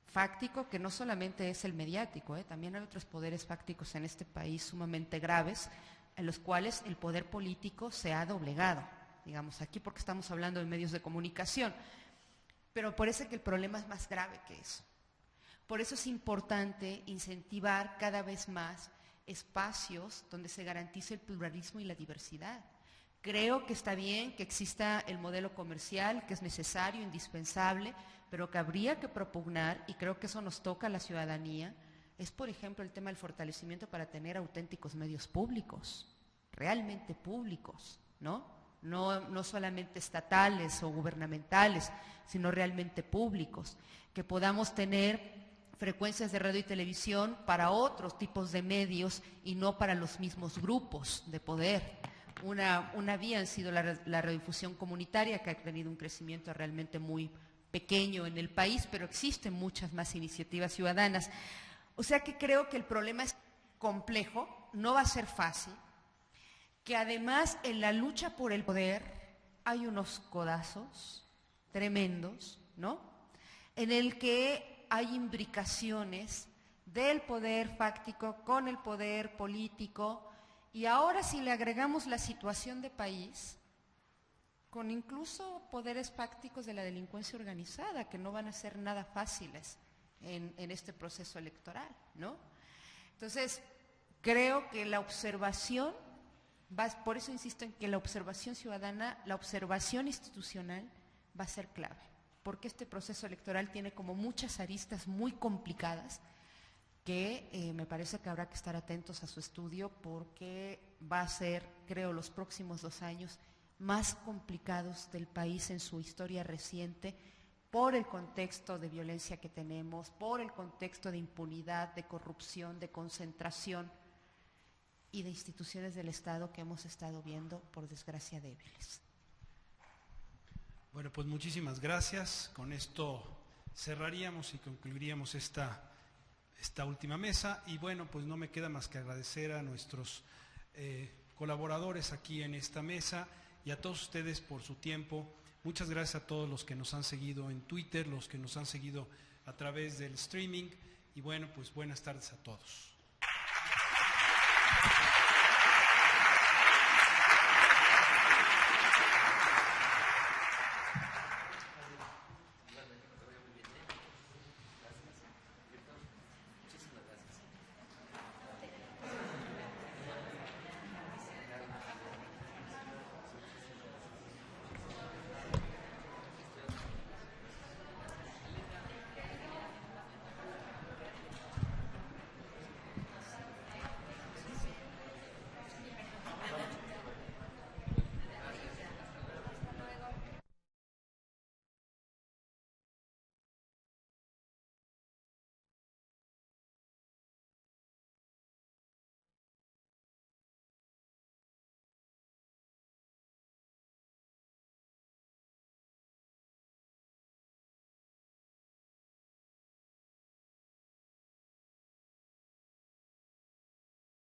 Fáctico que no solamente es el mediático, también hay otros poderes fácticos en este país sumamente graves, en los cuales el poder político se ha doblegado, digamos aquí porque estamos hablando de medios de comunicación, pero parece que el problema es más grave que eso. Por eso es importante incentivar cada vez más espacios donde se garantice el pluralismo y la diversidad. Creo que está bien que exista el modelo comercial, que es necesario, indispensable, pero que habría que propugnar, y creo que eso nos toca a la ciudadanía, es, por ejemplo, el tema del fortalecimiento para tener auténticos medios públicos, realmente públicos, ¿no? no solamente estatales o gubernamentales, sino realmente públicos, que podamos tener frecuencias de radio y televisión para otros tipos de medios y no para los mismos grupos de poder. Una vía ha sido la radiodifusión comunitaria, que ha tenido un crecimiento realmente muy pequeño en el país, pero existen muchas más iniciativas ciudadanas. O sea que creo que el problema es complejo, no va a ser fácil, que además en la lucha por el poder hay unos codazos tremendos, ¿no? En el que hay imbricaciones del poder fáctico con el poder político, y ahora si le agregamos la situación de país, con incluso poderes fácticos de la delincuencia organizada, que no van a ser nada fáciles en este proceso electoral, ¿no? Entonces, creo que la observación, por eso insisto en que la observación ciudadana, la observación institucional va a ser clave, porque este proceso electoral tiene como muchas aristas muy complicadas que me parece que habrá que estar atentos a su estudio, porque va a ser, creo, los próximos 2 años más complicados del país en su historia reciente, por el contexto de violencia que tenemos, por el contexto de impunidad, de corrupción, de concentración y de instituciones del Estado que hemos estado viendo, por desgracia, débiles. Bueno, pues muchísimas gracias. Con esto cerraríamos y concluiríamos esta última mesa. Y bueno, pues no me queda más que agradecer a nuestros colaboradores aquí en esta mesa y a todos ustedes por su tiempo. Muchas gracias a todos los que nos han seguido en Twitter, los que nos han seguido a través del streaming. Y bueno, pues buenas tardes a todos.